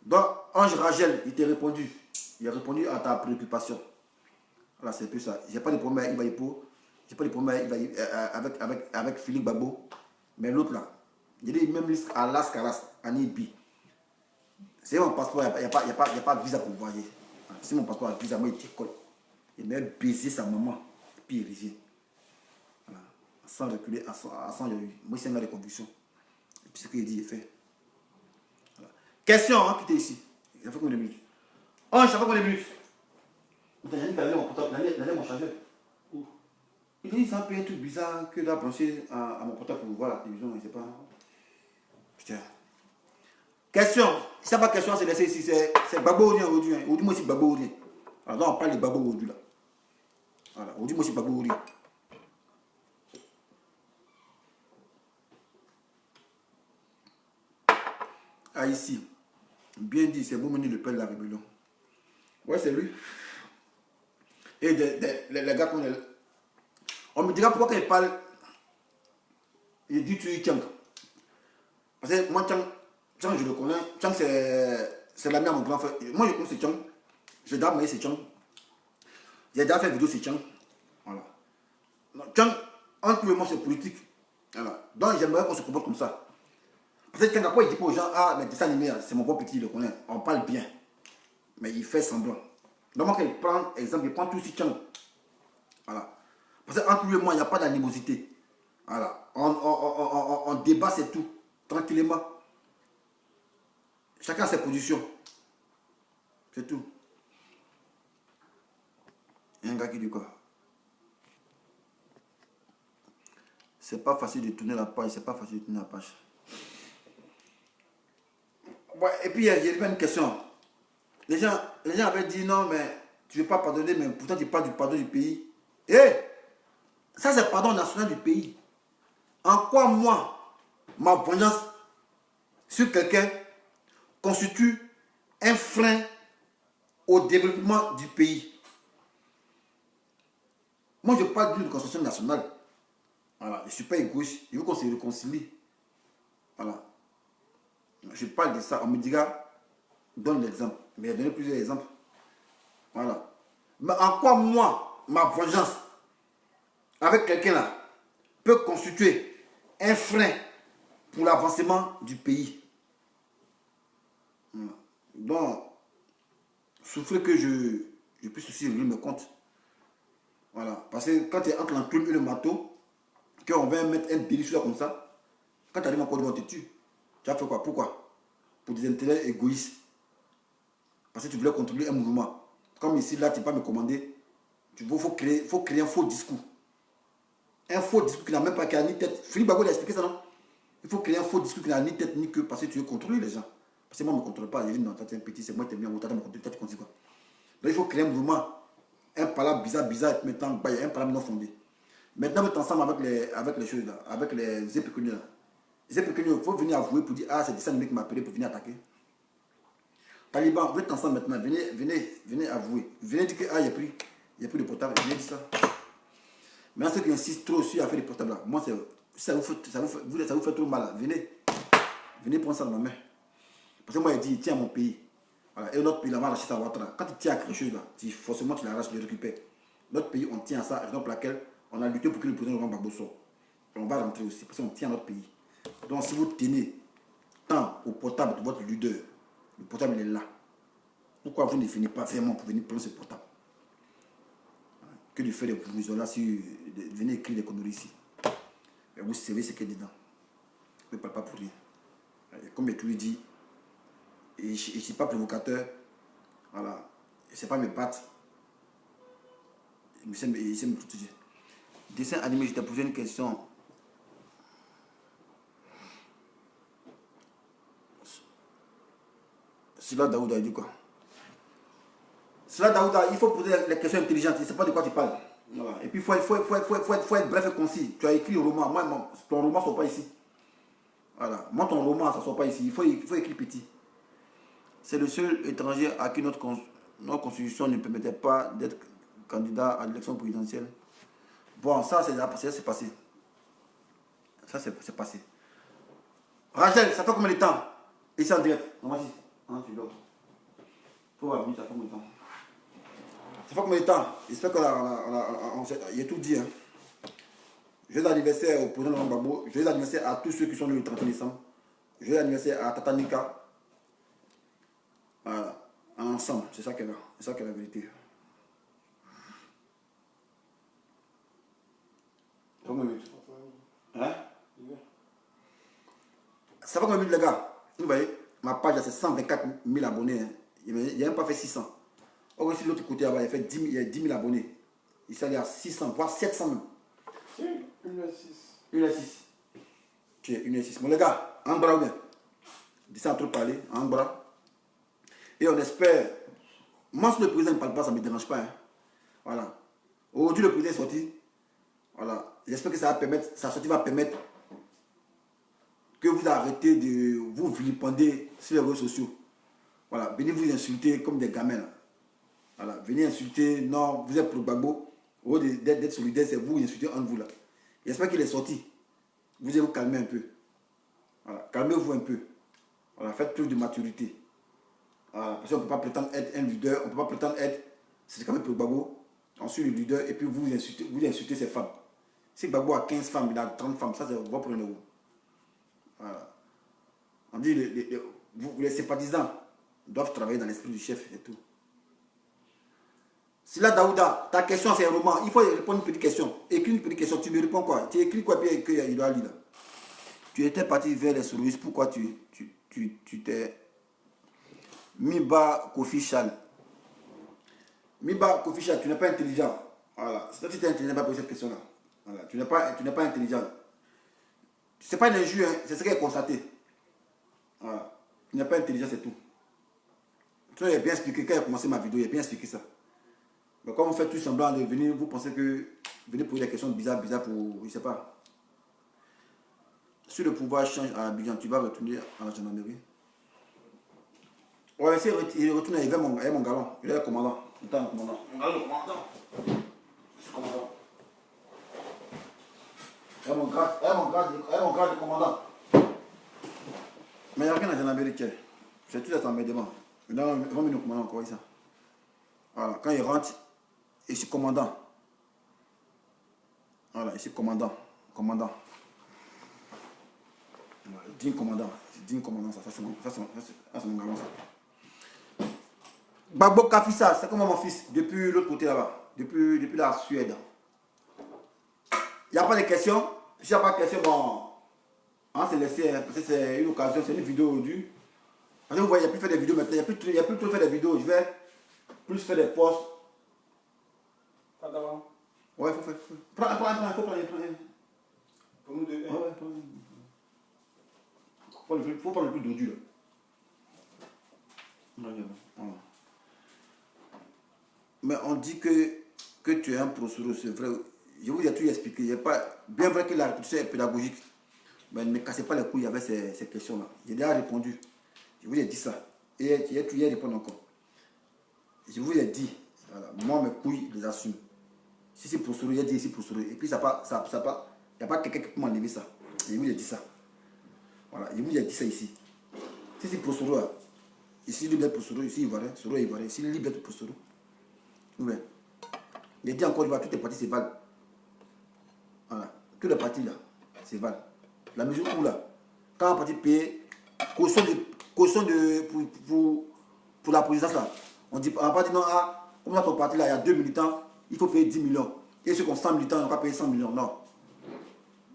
Donc, Ange Rachel, il t'a répondu. Il a répondu à ta préoccupation. Voilà, c'est un peu ça. J'ai pas de problème avec Iba Hippo. J'ai pas de problème avec Philippe Babo. Mais l'autre là, il dit même à Las Caras, à Nibi. C'est mon passeport, il n'y a pas de visa pour voyager. Si mon passeport a visa, moi, il t'école. Il m'a baisé sa maman. Et puis il revient. Voilà. Sans reculer, sans moi, c'est un gars de conviction. Et puis ce qu'il dit, il fait. Voilà. Question, hein, qui était ici. Il a fait combien de minutes? Oh, je sais pas combien de minutes. J'ai dit qu'il allait mon chargeur. Il dit, c'est un peu un truc bizarre que doit brancher à mon portable pour voir la télévision, je ne sais pas. Putain. Question. Si ça pas question, c'est laissé ici. C'est Babo Oudien aujourd'hui. Aujourd'hui, moi, c'est Babo Oudien. Alors là, on parle de Babo aujourd'hui. Voilà. Aujourd'hui, moi, c'est Babo Oudien. Ah, ici. Bien dit, c'est Boumeni le père de la rébellion. Ouais, c'est lui. Et les gars qu'on est. On me dira pourquoi quand il parle, il dit tu es Tchang. Parce que moi, Tchang, je le connais. Tchang, c'est l'ami à mon grand frère. Moi, je connais ce Tchang. J'ai déjà marié ce Tchang. J'ai déjà fait vidéo sur Tchang. Voilà. Tchang, entre moi, c'est politique. Voilà. Donc, j'aimerais qu'on se comporte comme ça. Parce que Tchang, après, il dit pas aux gens, ah, mais dessin animé, c'est mon bon petit, il le connaît. On parle bien. Mais il fait semblant. Donc, moi, quand il prend, exemple, il prend tout sur Tchang. Voilà. Parce qu'entre lui et moi, il n'y a pas d'animosité. Voilà. On débat, c'est tout. Tranquillement. Chacun a ses positions. C'est tout. Il y a un gars qui dit quoi? C'est pas facile de tourner la page. C'est pas facile de tourner la page. Ouais, et puis, j'ai une question. Les gens avaient dit non, mais tu ne veux pas pardonner, mais pourtant tu parles du pardon du pays. Ça, c'est le pardon national du pays. En quoi, moi, ma vengeance sur quelqu'un constitue un frein au développement du pays? Moi, je parle d'une construction nationale. Voilà. Je ne suis pas égoïste. Je veux qu'on se réconcilie. Voilà. Je parle de ça. On me dira, donne l'exemple. Mais il a donné plusieurs exemples. Voilà. Mais en quoi, moi, ma vengeance avec quelqu'un là peut constituer un frein pour l'avancement du pays? Donc, souffrez que je puisse aussi régler mes comptes. Voilà. Parce que quand tu es entre l'enclume et le marteau, qu'on va mettre un délit sur là comme ça, quand tu arrives en Côte d'Ivoire, on te tue. Tu as fait quoi? Pourquoi? Pour des intérêts égoïstes. Parce que tu voulais contrôler un mouvement. Comme ici, là, tu ne peux pas me commander. Il faut créer un faux discours. Un faux discours qui n'a même pas ni tête. Philippe Bago a expliqué ça, non? Il faut créer un faux discours qui n'a ni tête ni queue parce que tu veux contrôler les gens. Parce que moi, je ne me contrôle pas. Je dis non, t'es un petit, c'est moi qui t'aime bien, t'as me contrôler, tu contrôles quoi. Donc il faut créer un mouvement. Un palabre bizarre, et maintenant, il y a un palabre non fondé. Maintenant, vous êtes ensemble avec les choses là, avec les épicuniers là. Les épicuniers, il faut venir avouer pour dire, ah, c'est ça le mec qui m'a appelé pour venir attaquer. Taliban, vous êtes ensemble maintenant, venez avouer. Venez dire que, ah, il n'y a plus de portable, venez dire ça. Mais ceux qui insistent trop sur l'affaire des portables là, moi, ça vous fait trop mal là. Venez prendre ça dans ma main. Parce que moi, il dit, il tient à mon pays. Voilà. Et notre pays, là, va lâcher sa Ouattara. Quand il tient à quelque chose là, forcément, tu l'arraches, tu le récupères. Notre pays, on tient à ça, raison pour laquelle on a lutté pour que le président Laurent Gbagbo sorte. Et on va rentrer aussi, parce qu'on tient à notre pays. Donc, si vous tenez tant au portable de votre leader, le portable il est là. Pourquoi vous ne finissez pas vraiment pour venir prendre ce portable? Que de faire des provisions là, si venez écrire des conneries ici. Et vous savez ce qu'il y a dedans. Vous ne parlez pas pour rien. Et comme je lui dis, je ne suis pas provocateur. Voilà. Je ne sais pas me battre. Il sait me protéger. Dessin animé, je t'ai posé une question. Sila Daouda, il dit quoi? Sila Daouda, il faut poser les questions intelligentes. Il ne sait pas de quoi tu parles. Voilà. Et puis, il faut être bref et concis. Tu as écrit un roman. Moi, ton roman ne sort pas ici. Voilà. Moi, ton roman, ça ne sort pas ici. Il faut écrire petit. C'est le seul étranger à qui notre constitution ne permettait pas d'être candidat à l'élection présidentielle. Bon, ça, c'est passé. Ça, c'est passé. Rachel, ça fait combien de temps? Ici en direct. Non, vas-y. Non, tu dors. Faut voir, ça fait combien de temps? Ça fait combien de temps? J'espère qu'il y a tout dit. Hein. Joyeux anniversaire au président Laurent Gbagbo. Joyeux anniversaire à tous ceux qui sont nés le 31 décembre. Joyeux anniversaire à Tata Nika. Voilà. Ensemble, c'est ça qu'elle a. C'est ça qu'elle a la vérité. Combien de minutes? Hein? Ça va combien de minutes, les gars? Vous voyez, ma page, c'est 124 000 abonnés. Hein. Il n'a même pas fait 600. Or, ici, de l'autre côté, là-bas, il y a 10 000 abonnés. Il s'est allé à 600, voire 700 même. Si, 1,6. 1,6. Tu es 1,6. Bon, les gars, en bras ou bien? Dis-ça trop parler, en bras. Et on espère. Moi, si le président ne parle pas, ça ne me dérange pas. Hein. Voilà. Aujourd'hui, le président est sorti. Voilà. J'espère que ça va permettre, sa sortie va permettre que vous arrêtez de vous vilipender sur les réseaux sociaux. Voilà. Venez vous insulter comme des gamins. Là. Voilà. Venez insulter. Non, vous êtes pro Gbagbo. Au lieu d'être solidaire, c'est vous insulter entre vous là. J'espère qu'il est sorti. Vous allez vous calmer un peu. Voilà. Calmez-vous un peu. Voilà. Faites plus de maturité. Voilà. Parce qu'on ne peut pas prétendre être un leader. On ne peut pas prétendre être. C'est quand même pro Gbagbo. On suit le leader et puis vous insultez ces femmes. Si Gbagbo a 15 femmes, il a 30 femmes, ça c'est votre problème. Voilà. On dit les sympathisants doivent travailler dans l'esprit du chef et tout. Si là, Daouda, ta question c'est un roman, il faut répondre une petite question. Écris une petite question, tu me réponds quoi? Tu écris quoi puis il doit lire là. Tu étais parti vers les souris, pourquoi tu t'es mis bas Kofi Chal? Miba Koficha, tu n'es pas intelligent. Voilà. Si tu es intelligent, pas poser cette question-là. Voilà. Tu n'es pas intelligent. Ce n'est pas une injure, hein. C'est ce qui est constaté. Voilà. Tu n'es pas intelligent, c'est tout. Tu as bien expliqué, quand j'ai commencé ma vidéo, j'ai bien expliqué ça. Mais quand vous faites tout semblant de venir, vous pensez que venez poser des questions bizarres pour, je ne sais pas. Si le pouvoir change à Abidjan, tu vas retourner à la gendarmerie. Ouais, il retourne avec mon galon. Il est le commandant. Attends, le commandant. Mon galon, le commandant. C'est le commandant. Mon grade de commandant. Mais il n'y a rien à gendarmerie, c'est tout ça en médement. Maintenant, ils vont venir au commandant encore, ça. Voilà, quand il rentre, il est commandant. Voilà, ici commandant. Commandant. Voilà, digne commandant. Digne commandant, ça c'est mon galon, ça. Gbagbo Kafissa, c'est comme mon fils, depuis l'autre côté là-bas, depuis la Suède. Il n'y a pas de questions. Si il n'y a pas de questions, bon, on s'est laissé, parce que c'est une occasion, c'est une vidéo aujourd'hui. Parce que vous voyez, il n'y a plus faire des vidéos maintenant, il n'y a plus trop faire des vidéos, je vais plus faire des posts. Pas d'avant. Ouais, il faut faire. Prends. Pour nous deux. Ouais, prends. Il faut prendre le plus d'aujourd'hui là. Voilà. Mais on dit que tu es un pro-Soro, c'est vrai. Je vous ai tout expliqué. Bien vrai que la réponse est pédagogique. Mais ne me cassez pas les couilles avec ces questions-là. J'ai déjà répondu. Je vous ai dit ça. Et tu y réponds encore. Je vous ai dit, voilà, moi mes couilles, je les assume. Si c'est pro-Soro, j'ai dit ici pro-Soro. Et puis il n'y a pas quelqu'un qui peut m'enlever ça. Je vous ai dit ça. Voilà, je vous ai dit ça ici. Si c'est pro-Soro, ici il est pro-Soro, ici il va rien. Soro il va rien. Ici il est pro-Soro. Oui. J'ai dit encore, toutes les parties, c'est val. Voilà. Toutes les parties là, c'est val. La mesure où là, quand un parti paye, caution pour la présidence là, on n'a pas dit non, comme dans ton parti là, il y a 2 militants, il faut payer 10 millions. Et ceux qui ont 100 militants, on n'a pas payé 100 millions. Non.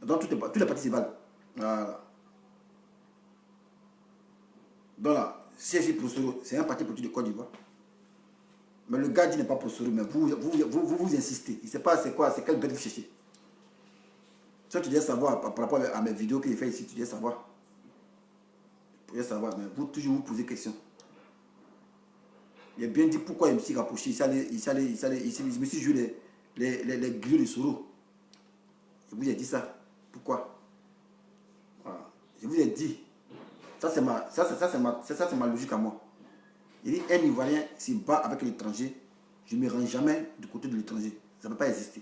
Donc toutes les parties, c'est val. Voilà. Donc là, c'est pour c'est un parti politique de Côte d'Ivoire. Mais le gars dit n'est pas pour Soro, mais vous insistez. Il ne sait pas c'est quoi, c'est quelle bête vous cherchez. Ça, tu dois savoir par rapport à mes vidéos qu'il fait ici, tu dois savoir. Tu dois savoir, mais vous toujours vous posez question. Il a bien dit pourquoi il me s'est rapproché. Il me suis joué les griots de Soro. Je vous ai dit ça. Pourquoi? Voilà. Je vous ai dit. Ça, c'est ma logique à moi. Il dit, un Ivoirien s'il bat avec l'étranger, je ne me rends jamais du côté de l'étranger. Ça ne peut pas exister.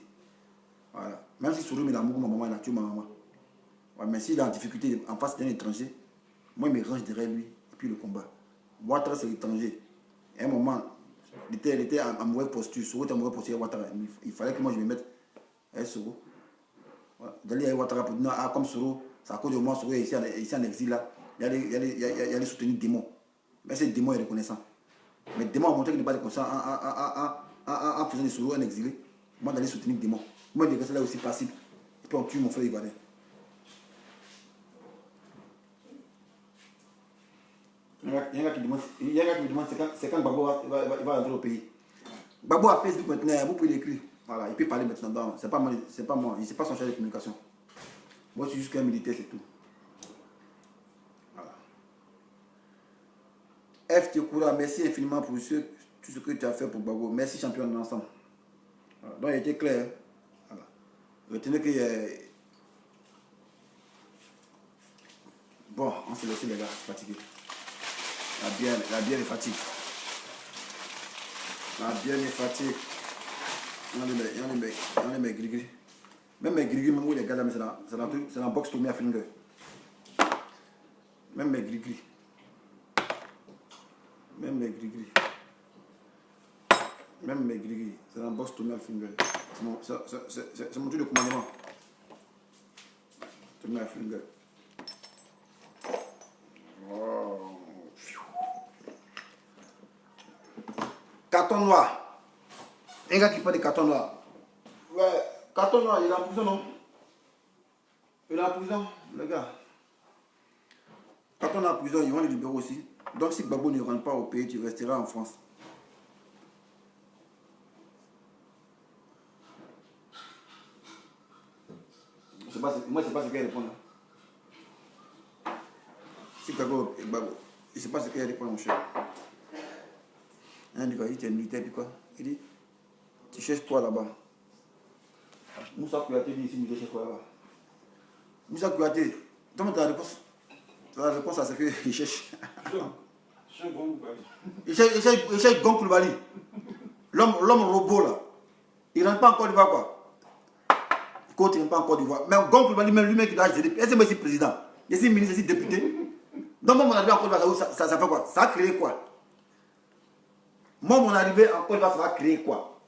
Voilà. Même si Soro met l'amour, ma maman, elle a tué ma maman. Ouais, mais s'il est en difficulté en face d'un étranger, moi, il me range derrière lui. Et puis le combat. Ouattara, c'est l'étranger. À un moment, il était en mauvaise posture. Soro était en mauvaise posture. Ouattara. Il fallait que moi, je me mette avec Soro. Voilà. D'aller avec Ouattara pour dire, ah, comme Soro, c'est à cause de moi, Soro est ici en exil là. Il y a les soutenir démons. Mais ce démon est reconnaissant. Mais démon a montré qu'il n'est pas reconnaissant en faisant des Soro en exilé. Moi, d'aller soutenir démon. Moi, je reste là aussi passible. Et puis on tue mon frère Ibadan. Il y a un gars qui me demande c'est quand Gbagbo va rentrer au pays. Gbagbo a Facebook maintenant, vous pouvez l'écrire. Voilà, il peut parler maintenant. C'est pas moi, il ne sait pas son chargé de communication. Moi, je suis juste qu'un militaire, c'est tout. Voilà. F. Tekura, merci infiniment pour tout ce que tu as fait pour Gbagbo. Merci, champion de l'ensemble. Voilà. Donc, il était clair. Voilà. Retenez que. Bon, on s'est laissé, les gars, fatigué. La bière est fatiguée. La bière est fatiguée. Il y a mes gris-gris. Même mes gris-gris, même où les gars là, c'est dans la box Tommy à Finger. Même mes gris-gris. Même mes gris-gris. Même mes gris-gris. C'est dans la box Tommy à Finger. C'est mon truc de commandement. Tommy à Finger. Oh. Carton noir. Un gars qui parle de carton noir. Ouais, carton noir, il est en prison, non? Il est en prison, le gars. Carton noir en prison, ils vont le libérer aussi. Donc si Gbagbo ne rentre pas au pays, tu resteras en France. Moi, je ne sais pas ce qu'elle répond là. Si Gbagbo, je ne sais pas ce qu'elle répond, mon cher. Il dit, tu es militaire, puis quoi? Il dit, tu cherches quoi là-bas? Moussa Kouyaté dit ici, tu cherches quoi là-bas? Moussa Kouyaté, donne ta réponse. La réponse à ce qu'il cherche. Il cherche Gon Coulibaly. L'homme robot là. Il ne rentre pas en Côte d'Ivoire quoi. Côte il ne rentre pas en Côte d'Ivoire. Mais Gon Coulibaly, même lui-même qui doit être est-ce président? Il est ministre, il est député. Donc moi, mon arrivée en Côte d'Ivoire, ça fait quoi? Ça a créé quoi? Moi, mon arrivée en Côte d'Ivoire, ça va créer quoi?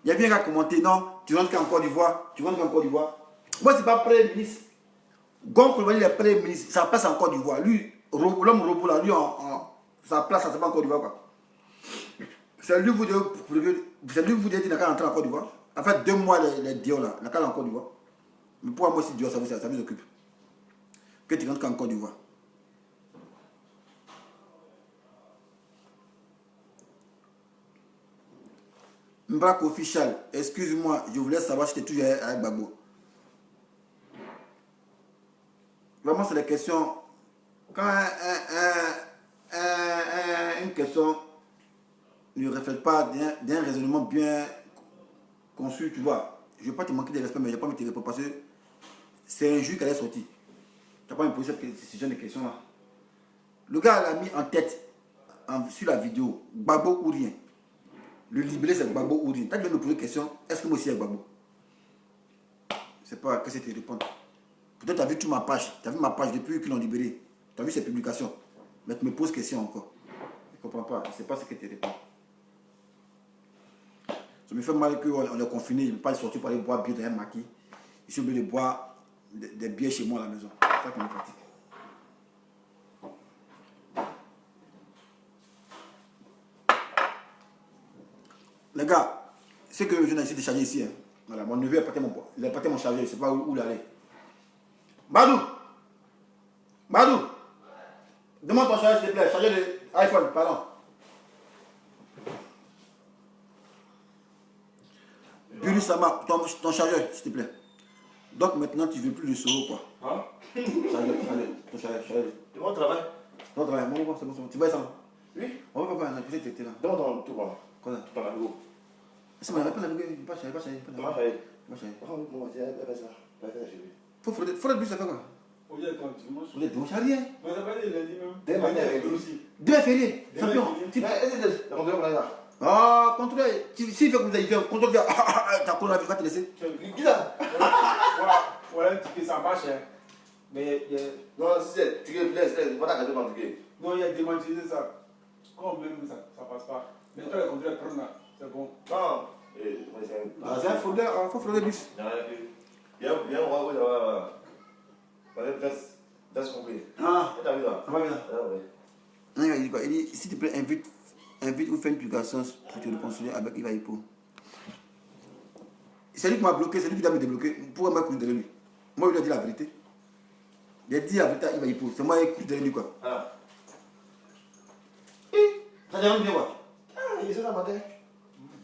Il y a bien qu'à commenter, non, tu rentres en Côte d'Ivoire, tu rentres en Côte d'Ivoire. Moi, c'est pas Premier ministre. Gon Coulibaly, il est Premier ministre, ça passe en Côte d'Ivoire. Lui, l'homme robot là, lui, sa place, ça se passe en Côte d'Ivoire quoi. C'est lui vous dire qu'il n'a qu'à rentrer en Côte d'Ivoire. En fait, 2 mois, les dios là, il n'a qu'à aller en Côte d'Ivoire. Mais pourquoi moi, si Dieu, ça vous occupe? Que tu rentres en Côte d'Ivoire. Mbrak official, excuse-moi, je voulais savoir si tu es toujours avec Gbagbo. Vraiment, c'est des questions. Quand une question ne reflète pas d'un raisonnement bien conçu, tu vois, je ne vais pas te manquer de respect, mais je n'ai pas envie de te répondre parce que c'est un juge qui allait sortir. Tu n'as pas envie de poser ce genre de questions-là. Le gars l'a mis en tête sur la vidéo, Gbagbo ou rien. Le libellé, c'est Gbagbo ou rien. Quand tu viens me poser une question, est-ce que moi aussi, c'est Gbagbo? Je ne sais pas, qu'est-ce que tu réponds. Peut-être tu as vu toute ma page. Tu as vu ma page depuis qu'ils l'ont libéré. Tu as vu ses publications. Mais tu me poses question encore. Je ne comprends pas. Je ne sais pas ce que tu réponds. Ça me fait mal qu'on est confiné. Je ne peux pas sortir pour aller boire bière dans un maquis. Je suis obligé de boire des bières chez moi à la maison. C'est ça qui me fatigue. Les gars, c'est que je viens d'essayer de charger ici. Hein. Voilà, mon neveu a prêté mon chargeur. Je ne sais pas où il allait. Badou, demande ton chargeur s'il te plaît, chargeur de iPhone, pardon. Buru Sama, ton chargeur s'il te plaît. Donc maintenant tu ne veux plus le Soro quoi. Hein? Chargeur, ton chargeur. Tu vas au travail? Ton travail, bon, c'est bon, tu vas y ça. Oui. On va pas, on a poussé tes là. Demande ton tout quoi. Quoi ça? Ton amigo. C'est bon, pas la bougie, pas chargé. Pas chérie. Oh, comment tu as ça? Pas chérie. Faut le bus, ça fait quoi? Au lieu quand tu manges. Vous êtes bon charrier. Mais ça va aller lundi même. Demain, aussi. Demain férié, champion. Ah, contrôleur, s'il fait comme ça, il fait contrôle, ta colonie va te laisser. Voilà un ticket, ça marche. Mais il y a... Non, si c'est ticket, laisse, pas ta question dans le ticket. Non, il y a démantilisé ça. Quand même ça passe pas. Mais quand les contrôleurs prennent là, c'est bon. Non. Moi, c'est un. Ah, c'est un fraudeur, il faut frauder plus. Viens, on va voir. On va faire compris. Ah, T'as vu là? ça va bien. Ah, ouais. Non, il dit quoi? Il dit, s'il te plaît, invite ou fais une publication pour te réconcilier avec Iva Hippo. C'est lui qui m'a bloqué, c'est lui qui doit me débloquer. Pourquoi moi écouter de lui? Moi, je lui ai dit la vérité. Il a dit la vérité à Iva Hippo. C'est moi qui écoute de lui quoi. Ah. Ça te rend bien quoi? Ah, il est ça, matin.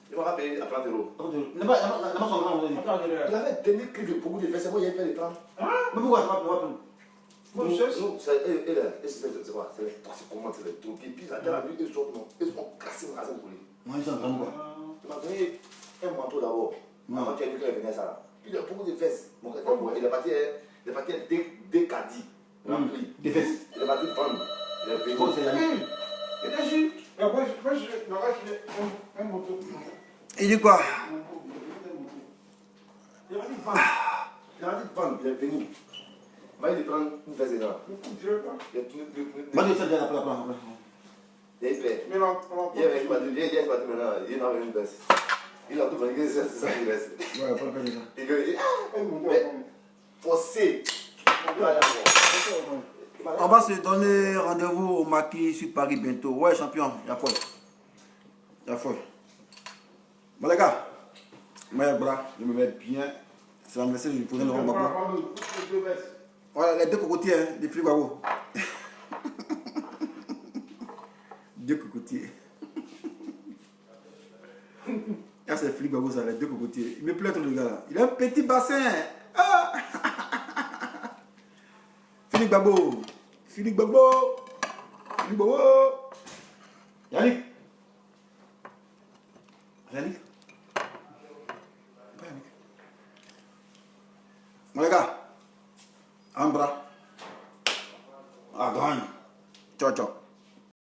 Il m'a payé à 30 euros. Il n'a pas son nom. Il avait donné que beaucoup de fesses, moi, il avait fait les 30. Mais pourquoi ça va prendre? Moi, je cherche. Non, c'est quoi? C'est comment c'est les trucs. Et puis, là, dans la vie, ils sont cassés pour lui. Moi, ils sont en train de quoi? Il m'a donné un manteau d'abord. Avant qu'il venait ça là. Puis il a beaucoup de fesses. Mon gars, il est parti des caddies. Remplis. Des fesses. Il est parti prendre. Il est venu. Bon, c'est Yannick. Et là, je un moto. Il dit quoi? Il a parti prendre. Il est venu. Il va prendre une veste là. Il a tout. Moi, je sais déjà après. Il est fait. Mais non, Il est parti maintenant. Il est dans une veste. Il a tout pris. C'est ça qu'il reste. Ouais, pas le faire Il dit, forcé. On va se donner rendez-vous au Maquis sur Paris bientôt. Ouais, champion, il y a quoi? Il y a quoi? Bon, les gars, moi, je me mets bien. C'est l'anniversaire, je vais poser le repas. Voilà, les deux cocotiers, hein, des frigos. Deux cocotiers. Là, c'est frigos, ça, les deux cocotiers. Il me plaît trop, le gars là. Il a un petit bassin. Ah! Philippe Babo. Philippe Babo. Philippe Babo. Yannick. Yannick. Yannick. Bon les gars. Un bras. À gagne. Ciao, ciao.